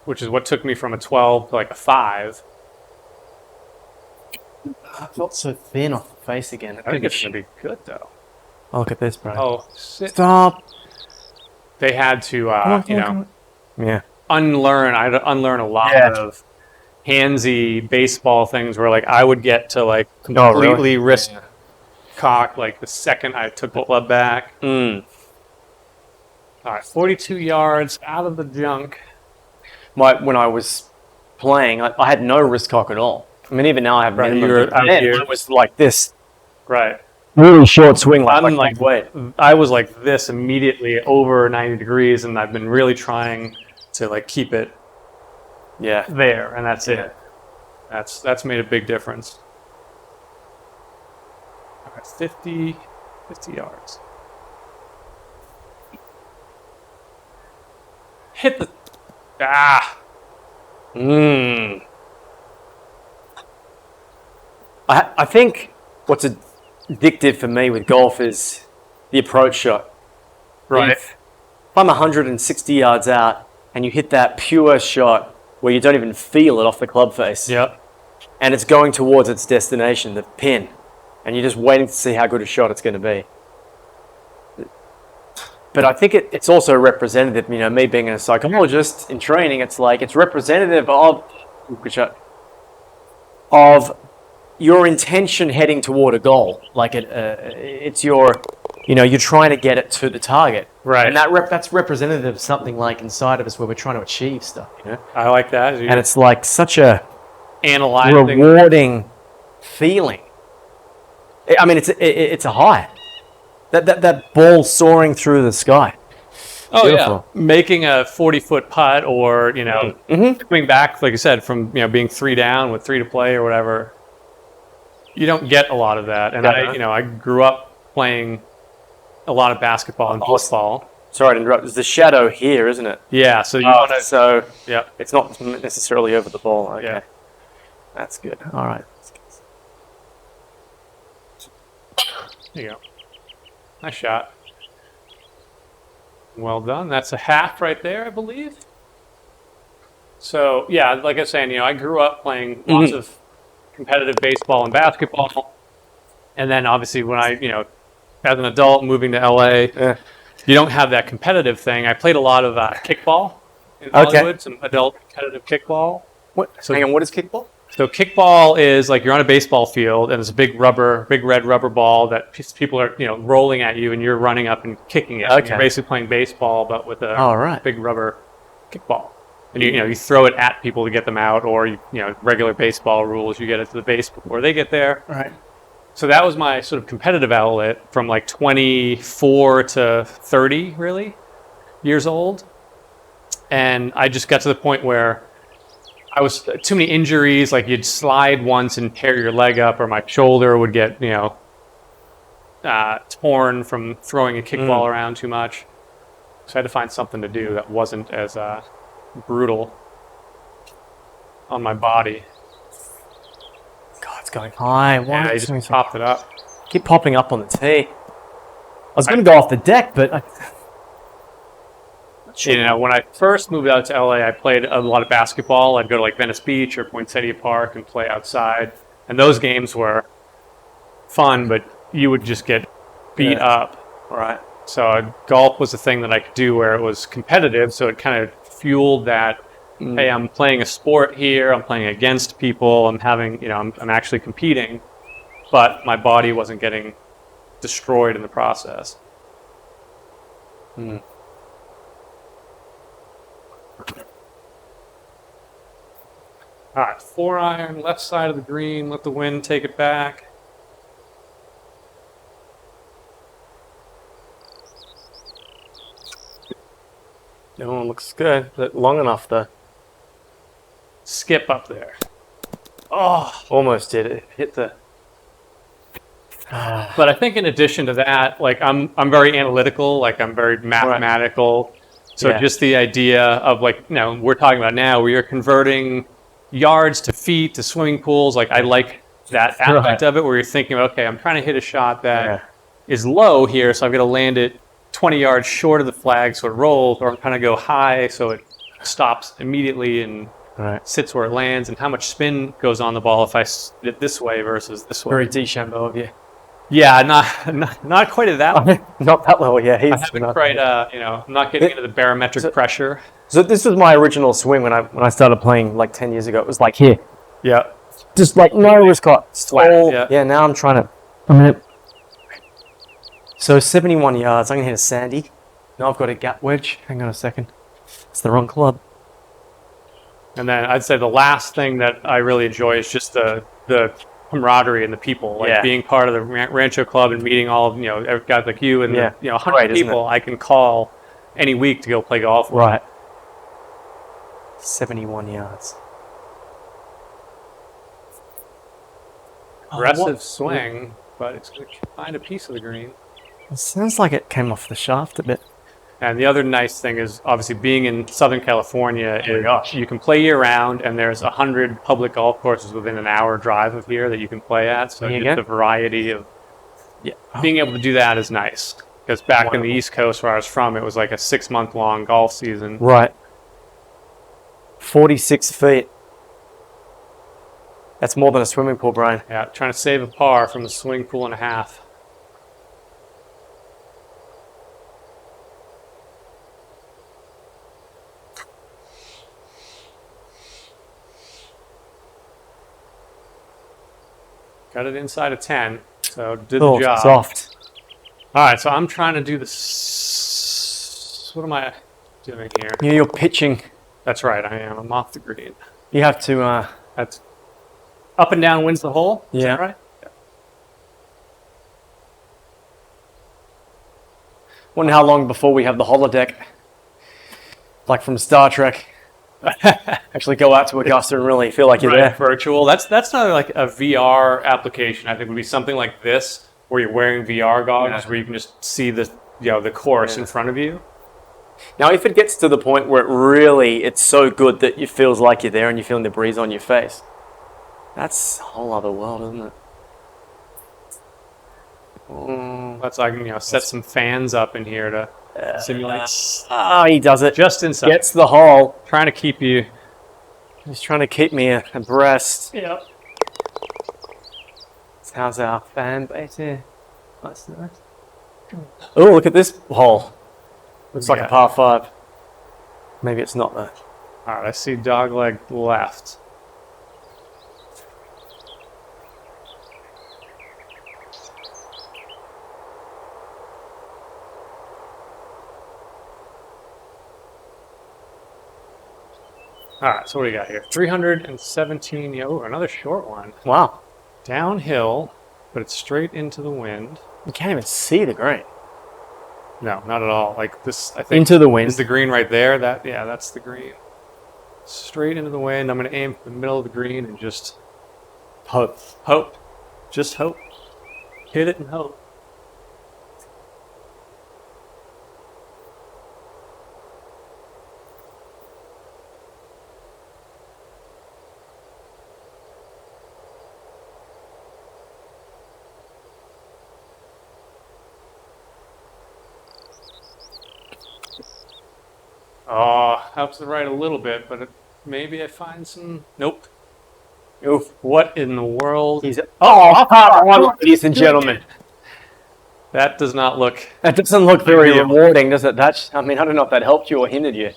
which is what took me from a 12 to like a 5. I felt so thin off the face again. I think it's going to be good, though. Oh, look at this, bro. Oh, shit. Stop. They had to, Yeah. unlearn. I had to unlearn a lot of handsy baseball things where, like, I would get to, like, completely wrist cock, like, the second I took the club back. All right, 42 yards out of the junk. When I was playing, I had no wrist cock at all. I mean, even now I have Right, minimum. you were out Then here. it was like this. Right. really short swing, I'm like, wait. I was like this immediately over 90 degrees, and I've been really trying to like keep it Yeah. there, and that's Yeah. it. That's made a big difference. All right, 50 yards. Hit the Mm. I think what's addictive for me with golf is the approach shot. right. If I'm 160 yards out and you hit that pure shot where you don't even feel it off the club face, Yep. and it's going towards its destination, the pin, and you're just waiting to see how good a shot it's going to be. But I think it's also representative, me being a psychologist in training, it's like it's representative of your intention heading toward a goal. Like it's your, you're trying to get it to the target. Right. And that's representative of something like inside of us where we're trying to achieve stuff, I like that. And it's like such a analyzing. rewarding feeling. I mean, it's a high. That ball soaring through the sky. Oh Beautiful. yeah, making a 40-foot putt, or coming back, like I said, from being 3 down with 3 to play or whatever. You don't get a lot of that, and I grew up playing a lot of basketball and football. Sorry to interrupt. There's the shadow here, isn't it? Yeah, so you want to. So Yeah, it's not necessarily over the ball. Okay. Yeah. That's good. All right. there you go. Nice shot. Well done. That's a half right there, I believe. So yeah, like I was saying, I grew up playing lots of competitive baseball and basketball, and then obviously when I, as an adult moving to LA, you don't have that competitive thing. I played a lot of kickball in Hollywood, some adult competitive kickball. Hang on. What is kickball? So kickball is like you're on a baseball field and it's a big red rubber ball that people are, rolling at you and you're running up and kicking it. Okay. You're basically playing baseball, but with a All right. big rubber kickball. And you throw it at people to get them out, or regular baseball rules, you get it to the base before they get there. Right. So that was my sort of competitive outlet from like 24 to 30 really years old. And I just got to the point where I was too many injuries, like you'd slide once and tear your leg up, or my shoulder would get, torn from throwing a kickball around too much. So I had to find something to do that wasn't as brutal on my body. God, it's going high. Why? Yeah, I just popped it up. Keep popping up on the tee. I was going to go off the deck, but When I first moved out to LA, I played a lot of basketball. I'd go to like Venice Beach or Poinsettia Park and play outside. And those games were fun, but you would just get beat up. right. So golf was a thing that I could do where it was competitive. So it kind of fueled that, hey, I'm playing a sport here. I'm playing against people. I'm having, I'm actually competing. But my body wasn't getting destroyed in the process. All right, 4-iron, left side of the green. Let the wind take it back. No, looks good. Long enough, though. Skip up there. Oh, almost did it. Hit the... But I think in addition to that, like I'm very analytical, like I'm very mathematical. So Yeah. just the idea of like, we're talking about now where you're converting yards to feet to swimming pools. Like I like that aspect of it where you're thinking, okay, I'm trying to hit a shot that is low here, so I've got to land it 20 yards short of the flag so it rolls, or I'm trying to go high so it stops immediately and sits where it lands, and how much spin goes on the ball if I hit it this way versus this way. Very DeChambeau of you. Yeah, not quite at that level. Not that level, yeah. I haven't quite, I'm not getting into the barometric pressure. So this was my original swing when I started playing like 10 years ago. It was like here. Yeah. Just like no risk cut. Flat, yeah. Now I'm trying to... So 71 yards. I'm going to hit a sandy. Now I've got a gap wedge. Hang on a second. It's the wrong club. And then I'd say the last thing that I really enjoy is just the camaraderie and the people, like Yeah. being part of the Rancho Club and meeting all of, guys like you and, Yeah. 100 Great, isn't people I can call any week to go play golf with. Right. 71 yards. Aggressive swing, but it's going to find a piece of the green. It sounds like it came off the shaft a bit. And the other nice thing is, obviously, being in Southern California, you can play year-round, and there's 100 public golf courses within an hour drive of here that you can play at. So There you just go. the variety of being able to do that is nice. Because back in the Wonderful. East Coast where I was from, it was like a 6-month-long golf season. Right. 46 feet. That's more than a swimming pool, Brian. Yeah, trying to save a par from a swing pool and a half. Got it inside of 10, so did the job. Soft. All right, so I'm trying to do this. What am I doing here? Yeah, you're pitching. That's right, I am. I'm off the green. You have to, That's up and down wins the hole. Is Yeah. that right? wonder how long before we have the holodeck, like from Star Trek, actually go out to Augusta and really feel like you're Right, there. virtual. That's not like a VR application. I think would be something like this, where you're wearing VR goggles, where you can just see the the course in front of you. Now, if it gets to the point where it's so good that it feels like you're there and you're feeling the breeze on your face, that's a whole other world, isn't it? That's I can set some fans up in here to simulate He does it. just inside. Gets the hole. Trying to keep you. He's trying to keep me abreast. Yep. How's our fan base here? That's nice. Oh, look at this hole. Looks like a par 5. Maybe it's not though. All right, I see dogleg left. All right, so what do we got here? 317. Oh, another short one. Wow. Downhill, but it's straight into the wind. You can't even see the green. No, not at all. Like this, I think. Into the wind. Is the green right there? That's the green. Straight into the wind. I'm going to aim for the middle of the green and just Hope. hope. Just hope. Hit it and hope. Oh, helps the right a little bit, but maybe I find some. Nope. Oof. What in the world? Part 1, ladies and gentlemen. That does not look. That doesn't look very Ideal. rewarding, does it? I don't know if that helped you or hindered you.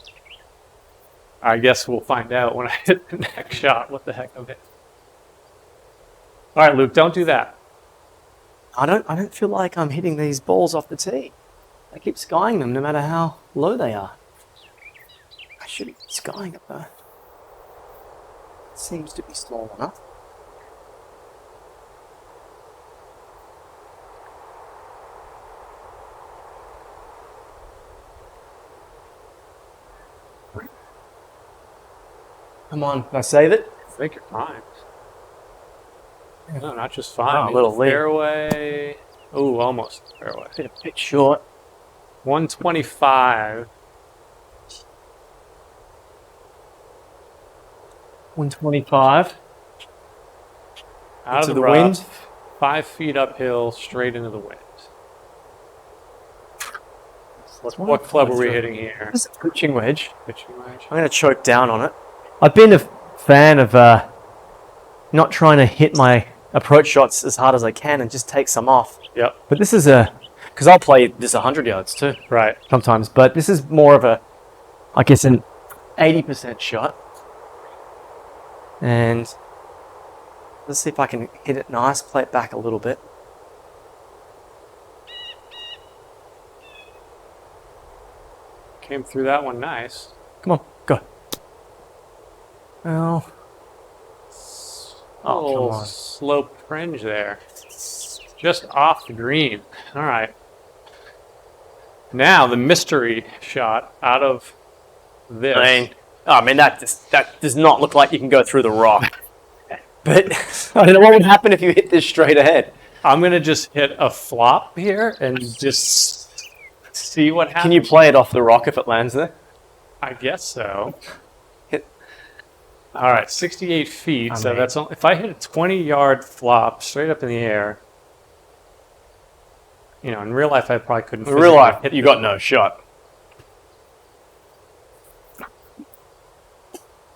I guess we'll find out when I hit the next shot. What the heck I'm hitting. All right, Luke, don't do that. I don't feel like I'm hitting these balls off the tee. I keep skying them no matter how low they are. I should be skying it though. Seems to be small enough. Come on, can I save it? I think you're fine. No, not just fine. Oh, a little lead. Fairway. Oh, almost fairway. Bit short. 125. 125. Out Into of the the wind. wind. 5 feet uphill, straight into the wind. What club are we hitting here? This is a pitching wedge. Pitching wedge. I'm going to choke down on it. I've been a fan of not trying to hit my approach shots as hard as I can and just take some off. Yep. But this is because I'll play this 100 yards too Right. sometimes. But this is more of I guess an 80% shot. And let's see if I can hit it nice, play it back a little bit. Came through that one nice. Come on, go. Oh, Oh, come on. slope fringe there. Just off the green. All right. Now the mystery shot out of this. I mean that does not look like you can go through the rock. But I don't know what would happen if you hit this straight ahead. I'm going to just hit a flop here and just see what happens. Can you play it off the rock if it lands there? I guess so. Hit. All right, 68 feet. I So mean- that's if I hit a 20-yard flop straight up in the air. You know, in real life, I probably couldn't. In real life, hit you the- got no shot.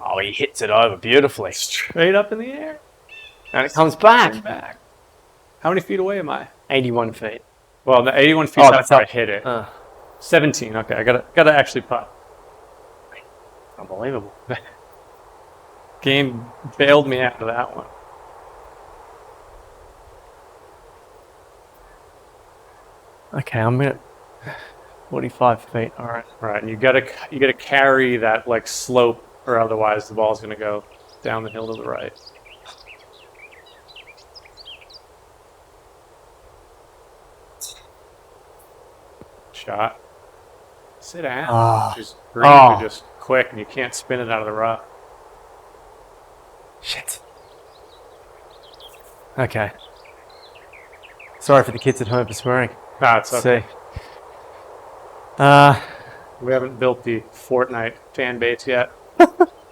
Oh, he hits it over beautifully. straight up in the air. And it comes back. Back. How many feet away am I? 81 feet. Well, the 81 feet Oh, after I up. hit it. 17. Okay, I gotta actually putt. Unbelievable. Game bailed me out of that one. Okay, I'm at 45 feet. All right. All right, and you gotta carry that like slope, or otherwise the ball's gonna go down the hill to the right. Shot. Sit down. Ah. Just green, Oh. you're just quick, and you can't spin it out of the rough. Shit. Okay. Sorry for the kids at home for swearing. Ah, it's okay. See. We haven't built the Fortnite fan base yet.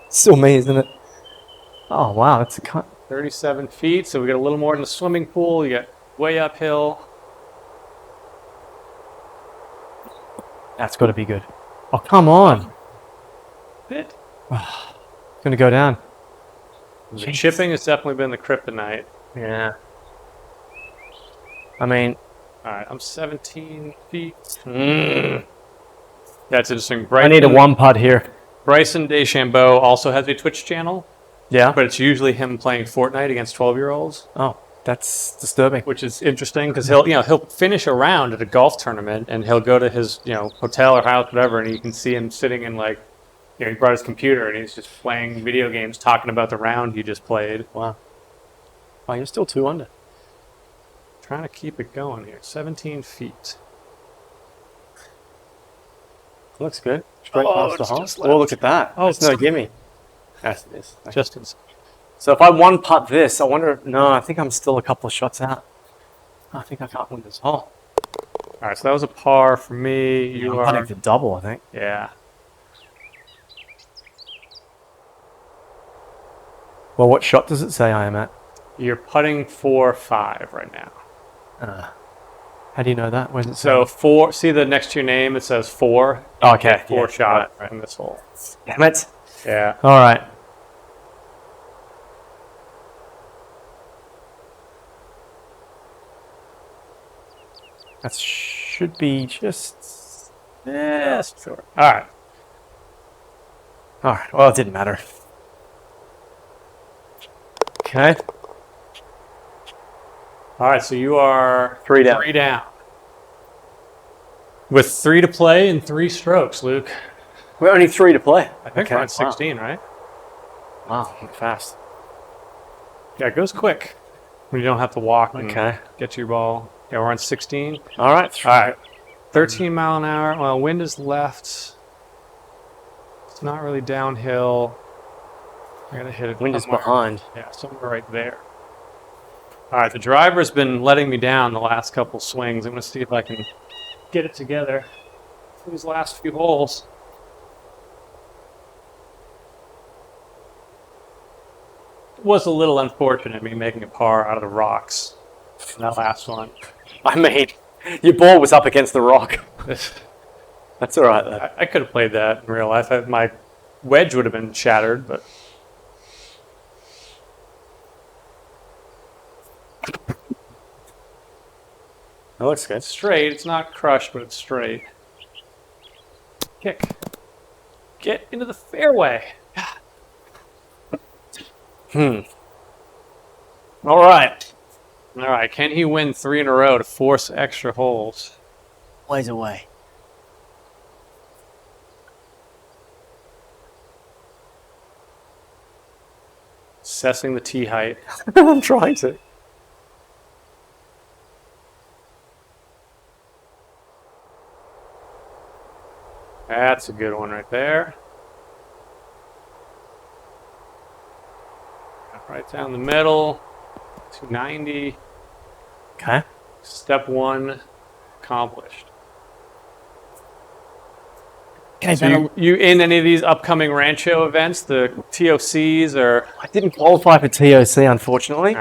Still me, isn't it? Oh wow, that's a cut. 37 feet, so we got a little more in the swimming pool. You got way uphill. That's got to be good. Oh come on, Bit. it's gonna go down. The Jeez. chipping has definitely been the kryptonite. Yeah. I mean, All right, I'm 17 feet. mm, That's interesting. I Bryson, need a one putt here. Bryson DeChambeau also has a Twitch channel, Yeah. but it's usually him playing Fortnite against 12-year-olds, Oh, that's disturbing. which is interesting because he'll finish a round at a golf tournament and he'll go to his hotel or house, whatever, and you can see him sitting in like he brought his computer and he's just playing video games, talking about the round he just played. Wow. Oh, you're still 2 under. Trying to keep it going here. 17 feet. Looks good. Straight Oh, past the it's hole. just Oh, left. look at that. Oh, That's no it's- gimme. Yes, it is. Just ins- So if I one putt this, I wonder. No, I think I'm still a couple of shots out. I think I can't win this hole. All right, so that was a par for me. You I'm are, putting the double, I think. yeah. Well, what shot does it say I am at? You're putting 4-5 right now. How do you know that? Where's it say? So 4. See the next to your name, it says 4. Okay. 4 yeah, shot right. from this hole. Damn it. Yeah. All right. That should be just. Yes, sure. All right. All right. Well, it didn't matter. Okay. All right, so you are 3 down. 3 down. With 3 to play and 3 strokes, Luke. We're only 3 to play. I think we're on 16, right? Wow, went fast. Yeah, it goes quick when you don't have to walk and Okay. get to your ball. Yeah, we're on 16. All right. All right. 13 mile an hour. Well, wind is left. It's not really downhill. I gotta hit it. Wind is somewhere. behind. Yeah, somewhere right there. All right, the driver's been letting me down the last couple swings. I'm gonna see if I can get it together for these last few holes. It was a little unfortunate me making a par out of the rocks in that last one. I mean, your ball was up against the rock. That's all right, though. I could have played that in real life. My wedge would have been shattered, but That looks good. it's straight. It's not crushed, but it's straight. Kick. Get into the fairway. All right. All right. Can he win 3 in a row to force extra holes? Ways away. Assessing the tee height. I'm trying to. That's a good one right there. Right down the middle. 290. Okay. Step 1 accomplished. Okay, So you in any of these upcoming Rancho events, the TOCs or? I didn't qualify for TOC, unfortunately.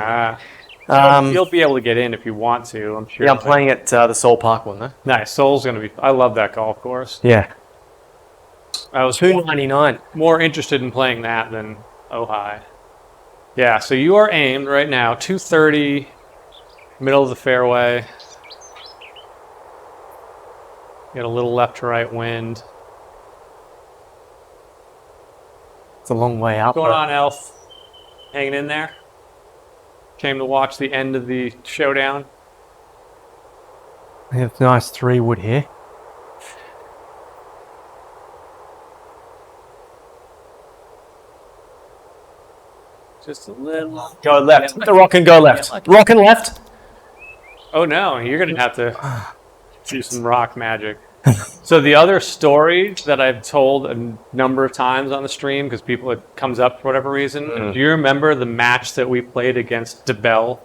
You'll be able to get in if you want to, I'm sure. Yeah, I'm playing at the Seoul Park one, though. Nice. Seoul's going to be... I love that golf course. Yeah. I was $299. more interested in playing that than Ojai. Yeah, so you are aimed right now, 230, middle of the fairway. Get a little left to right wind. It's a long way out. What's going on, Elf? Hanging in there? Came to watch the end of the showdown. It's a nice 3-wood here. Just a little. Go left. The rock and go left. Rock and left. Oh no, you're going to have to do some rock magic. So the other story that I've told a number of times on the stream, because it comes up for whatever reason, do you remember the match that we played against DeBell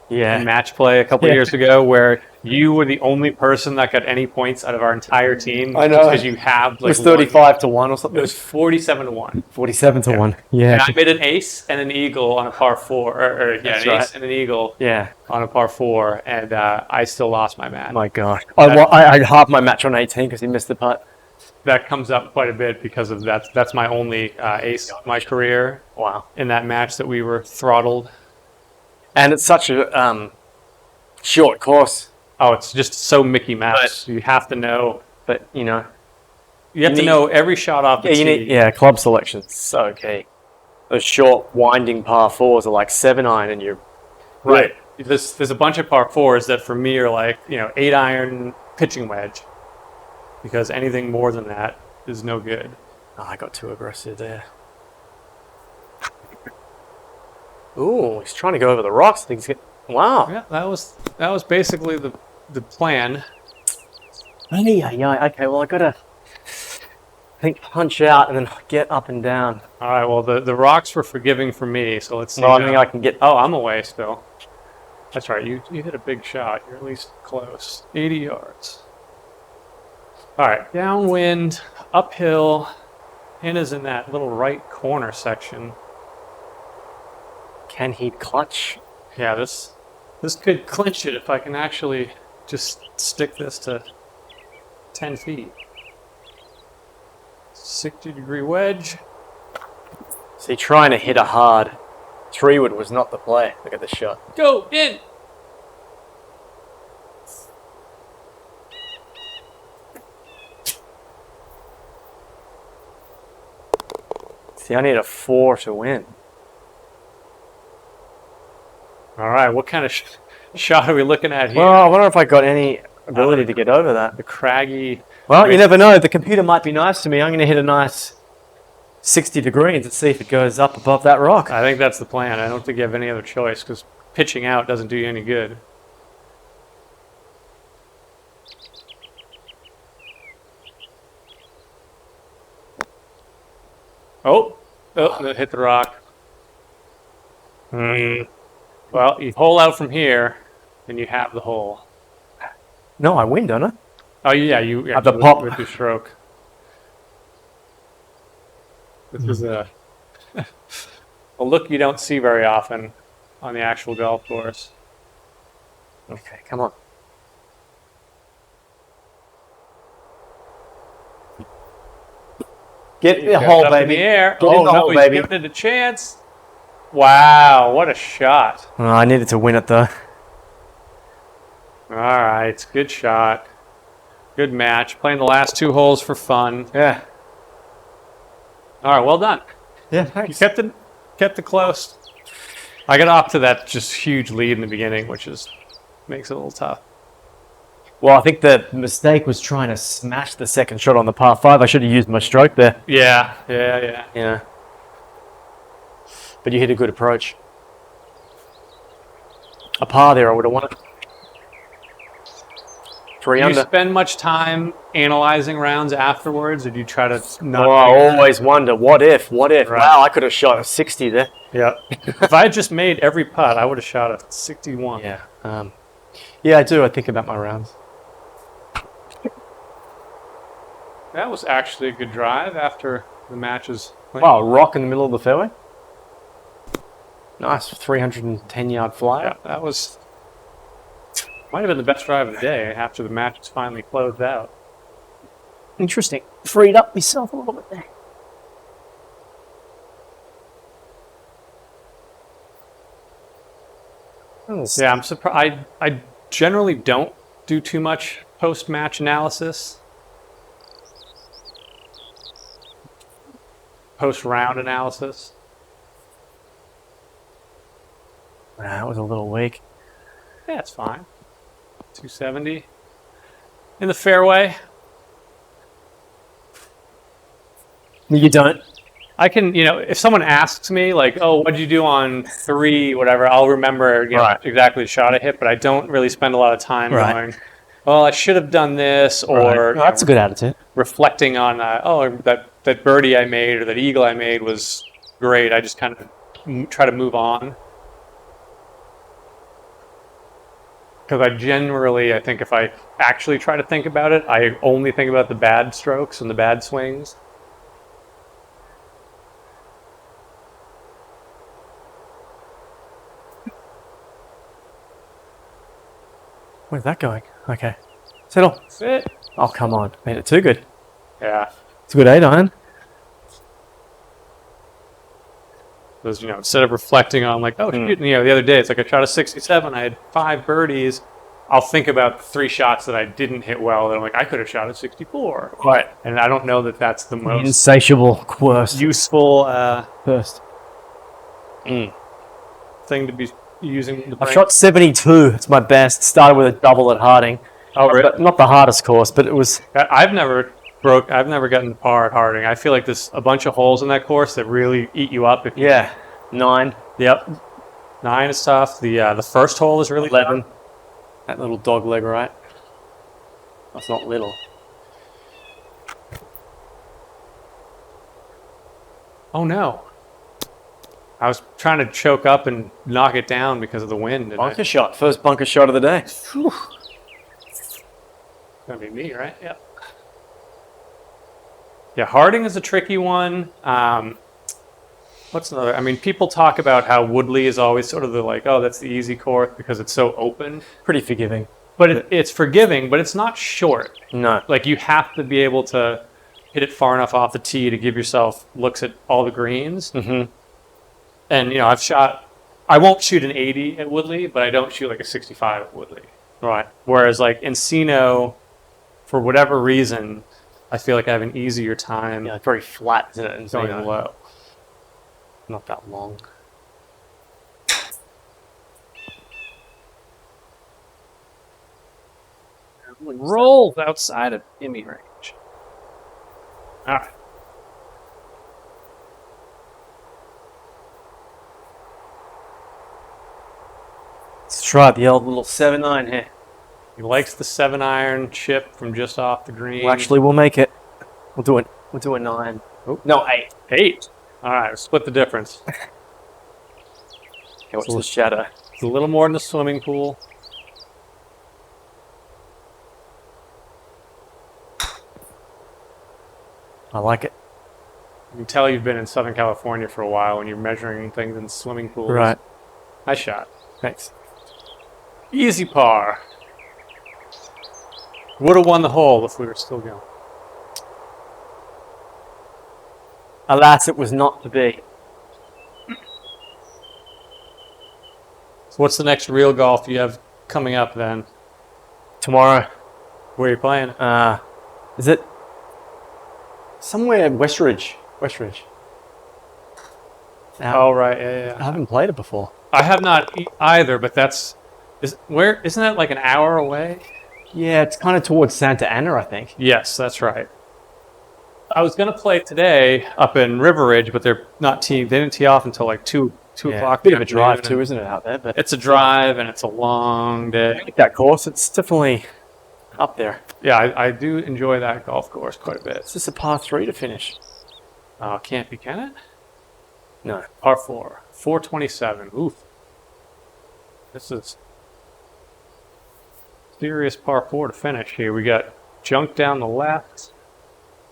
Yeah. in match play a couple of years ago, where you were the only person that got any points out of our entire team? I know. Just because you have It like was 35 to 1 or It something. was 47 to 1. 47 to 1. Yeah. And I made an ace and an eagle on a par 4. An That's ace right. and an eagle Yeah. on a par 4, and I still lost my match. My God. I halved my match on 18 because he missed the putt. That comes up quite a bit because of that's my only ace of my career. Wow. In that match that we were throttled. And it's such a short course. Oh, it's just so Mickey Mouse. You have to know. But, You have to know every shot off the tee. Club selection's so key. Those short, winding par 4s are like 7-iron and you're... Right. There's a bunch of par 4s that for me are like, 8-iron pitching wedge. Because anything more than that is no good. Oh, I got too aggressive there. Ooh, he's trying to go over the rocks. I think he's wow. Yeah, that was basically the plan. Yeah. Okay, well, I gotta punch out and then get up and down. All right, well, the rocks were forgiving for me, so let's see. No, I think I can get... Oh, I'm away still. That's right, you hit a big shot. You're at least close. 80 yards. All right, downwind, uphill. Pin is in that little right corner section. Can he clutch? Yeah, this could clinch it if I can actually just stick this to 10 feet. 60-degree wedge. See, trying to hit a hard 3-wood was not the play. Look at this shot. Go in. See, I need a 4 to win. All right, what kind of shot are we looking at here? Well, I wonder if I got any ability to get over that. The craggy. Well, you never know. The computer might be nice to me. I'm going to hit a nice 60 degrees and see if it goes up above that rock. I think that's the plan. I don't think you have any other choice because pitching out doesn't do you any good. Oh, hit the rock. Well, you hole out from here, and you have the hole. No, I win, don't I? Oh yeah, you Have the pop with your stroke. This is a look you don't see very often on the actual golf course. Okay, come on. Get in the hole, Up in baby. the air. Get in the hole, he's baby. giving it a chance. Wow, what a shot! Oh, I needed to win it though. All right, good shot. Good match. Playing the last 2 holes for fun. Yeah. All right, well done. Yeah, You thanks. kept it close. I got off to that just huge lead in the beginning, which makes it a little tough. Well, I think the mistake was trying to smash the second shot on the par 5. I should have used my stroke there. Yeah. Yeah. But you hit a good approach. A par there, I would have won it. 3 Do you under. spend much time analyzing rounds afterwards, or do you try to not? Oh, I always wonder, what if? Right. Wow, I could have shot a 60 there. Yeah. If I had just made every putt, I would have shot a 61. Yeah. Yeah, I do. I think about my rounds. That was actually a good drive after the matches. Wow, rock in the middle of the fairway. Nice, 310-yard fly. Yeah, that was might have been the best drive of the day after the match was finally closed out. Interesting. Freed up myself a little bit there. Yeah, I'm surprised. I generally don't do too much post-match analysis, post-round analysis. That was a little weak. Yeah, it's fine. 270 in the fairway. You don't. I can, if someone asks me, like, oh, what did you do on 3, whatever, I'll remember exactly the shot I hit, but I don't really spend a lot of time going, well, I should have done this, or That's a good attitude. reflecting on, that birdie I made or that eagle I made was great. I just kind of try to move on. Because I think if I actually try to think about it, I only think about the bad strokes and the bad swings. Where's that going? Okay. Settle. That's it. Oh, come on. Made it too good. Yeah. It's a good 8 iron. Those, instead of reflecting on like, oh, shoot, the other day, it's like I shot a 67, I had 5 birdies. I'll think about 3 shots that I didn't hit well, and I'm like, I could have shot a 64. Right. And I don't know that that's the most Insatiable worst. useful First. thing to be using the brain. I've shot 72. It's my best. Started with a double at Harding. Oh, really? Not the hardest course, but it was... I've never gotten to par at Harding. I feel like there's a bunch of holes in that course that really eat you up. Yeah. 9. Yep. 9 is tough. The first hole is really 11. tough. That little dog leg, right? That's not little. Oh, no. I was trying to choke up and knock it down because of the wind. And Bunker shot. First bunker shot of the day. Whew. Gonna be me, right? Yep. Yeah, Harding is a tricky one. What's another? I mean, people talk about how Woodley is always sort of the like, oh, that's the easy course because it's so open. Pretty forgiving. But it's forgiving, but it's not short. No. Like, you have to be able to hit it far enough off the tee to give yourself looks at all the greens. Mm-hmm. And, I won't shoot an 80 at Woodley, but I don't shoot like a 65 at Woodley. Right. Whereas, like, Encino, for whatever reason, I feel like I have an easier time Yeah, it's very flat, isn't it? And going low. Not that long. Rolls outside of Emmy range. All right. Let's try the old little 7-9 here. He likes the 7-iron chip from just off the green. Well, actually, we'll make it. We'll do a 9. Oh. No, 8. 8. All right, we'll split the difference. Okay, what's the shadow? It's a little more in the swimming pool. I like it. You can tell you've been in Southern California for a while when you're measuring things in swimming pools. Right. Nice shot. Thanks. Easy par. Would have won the hole if we were still going. Alas, it was not to be. So what's the next real golf you have coming up then? Tomorrow. Where are you playing? Is it somewhere Westridge? Westridge. Oh, right. Yeah. I haven't played it before. I have not either, but isn't that like an hour away? Yeah, it's kind of towards Santa Ana, I think. Yes, that's right. I was going to play today up in River Ridge, but they're not teeing. They didn't tee off until like 2 o'clock. Bit of a drive too, isn't it, out there? But It's a drive and it's a long day. I like that course. It's definitely up there. Yeah, I do enjoy that golf course quite a bit. It's just a par 3 to finish. Can't be, can it? No. Par 4. 427. Oof. This is serious par 4 to finish here. We got junk down the left,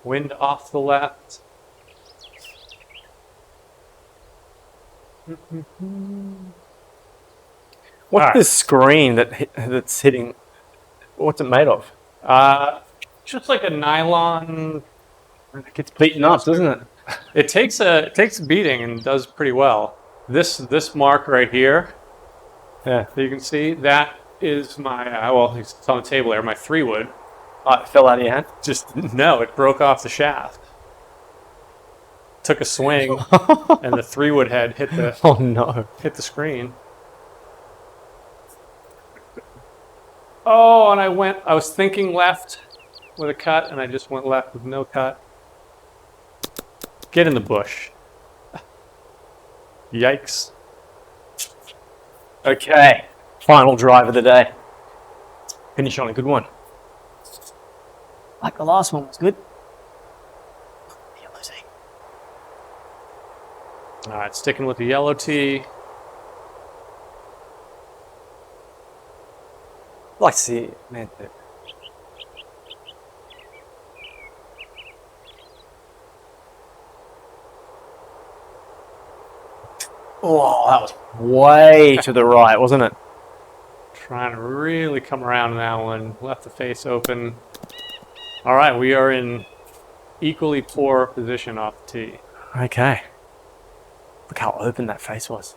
wind off the left. What's Alright. this screen that's hitting? What's it made of? Just like a nylon. It gets beaten up, doesn't it? It takes a beating and does pretty well. This mark right here, Yeah. that you can see, that is my well, it's on the table there. My 3-wood. It fell out of your hand. Just no, it broke off the shaft. Took a swing, and the 3-wood head hit the Oh no. screen. Oh, and I was thinking left with a cut, and I just went left with no cut. Get in the bush. Yikes. Okay. Final drive of the day. Finish on a good one. Like the last one was good. All right, sticking with the yellow tee. I'd like to see it, man. Oh, that was way to the right, wasn't it? Trying to really come around in that one. Left the face open. All right, we are in equally poor position off the tee. Okay. Look how open that face was.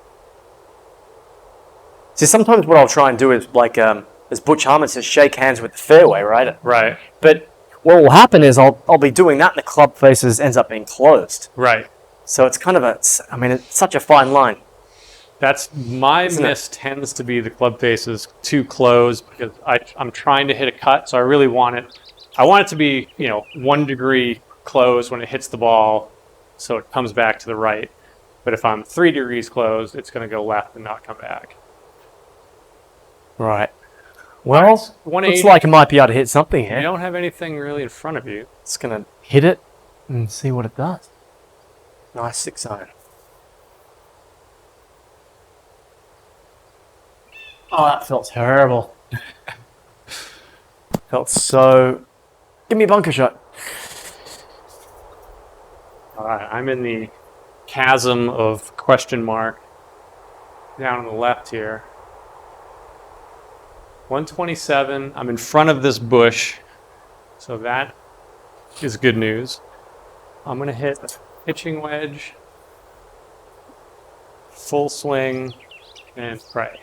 See, sometimes what I'll try and do is, like, as Butch Harmon says, shake hands with the fairway, right? Right, But what will happen is I'll be doing that and the club faces ends up being closed. right. So it's kind of it's such a fine line. That's my Isn't miss tends to be the club faces too close because I'm trying to hit a cut, so I really want it. I want it to be 1 degree closed when it hits the ball, so it comes back to the right. But if I'm 3 degrees closed, it's going to go left and not come back. Right. Well, 180. looks like it might be able to hit something You here. don't have anything really in front of you. It's going to hit it and see what it does. Nice 6-iron. Oh, that felt terrible. Felt so... Give me a bunker shot. All right, I'm in the chasm of question mark down on the left here. 127. I'm in front of this bush, so that is good news. I'm going to hit a pitching wedge, full swing, and pray.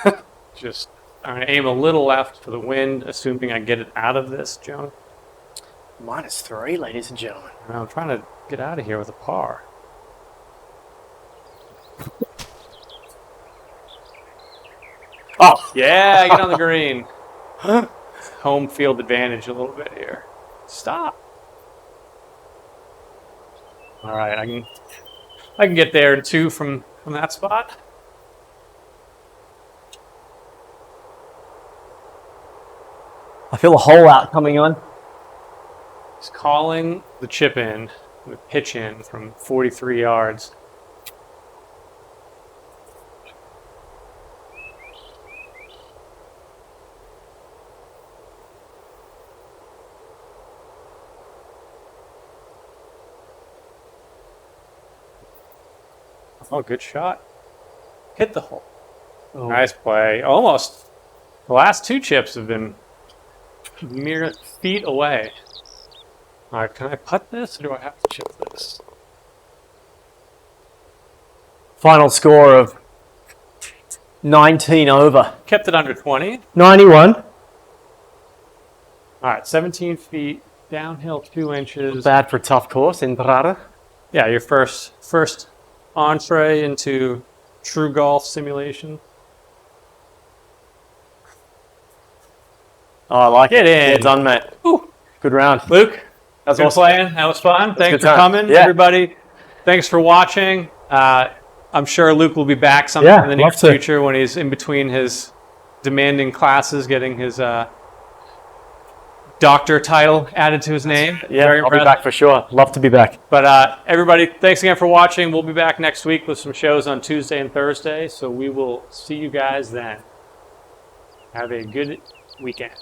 I'm going to aim a little left for the wind, assuming I get it out of this junk. -3, ladies and gentlemen. And I'm trying to get out of here with a par. Oh, Yeah, get on the green. Home field advantage a little bit here. Stop. All right, I can get there in 2 from that spot. I feel a hole out coming on. He's calling the chip in, the pitch in from 43 yards. Oh, good shot. Hit the hole. Oh. Nice play. Almost. The last 2 chips have been mere feet away. All right, can I putt this or do I have to chip this? Final score of 19 over. Kept it under 20. 91. All right, 17 feet, downhill 2 inches. Bad for a tough course, Entrada. Yeah, your first entree into true golf simulation. Oh, I like Get it. in. Well done, mate. Ooh. Good round. Luke, That's good awesome. playing. That was fun. Thanks good for time. coming, Yeah. everybody. Thanks for watching. I'm sure Luke will be back sometime Yeah, in the near love to. future when he's in between his demanding classes, getting his doctor title added to his name. Yeah, Very I'll be impressive. back for sure. Love to be back. But everybody, thanks again for watching. We'll be back next week with some shows on Tuesday and Thursday. So we will see you guys then. Have a good weekend.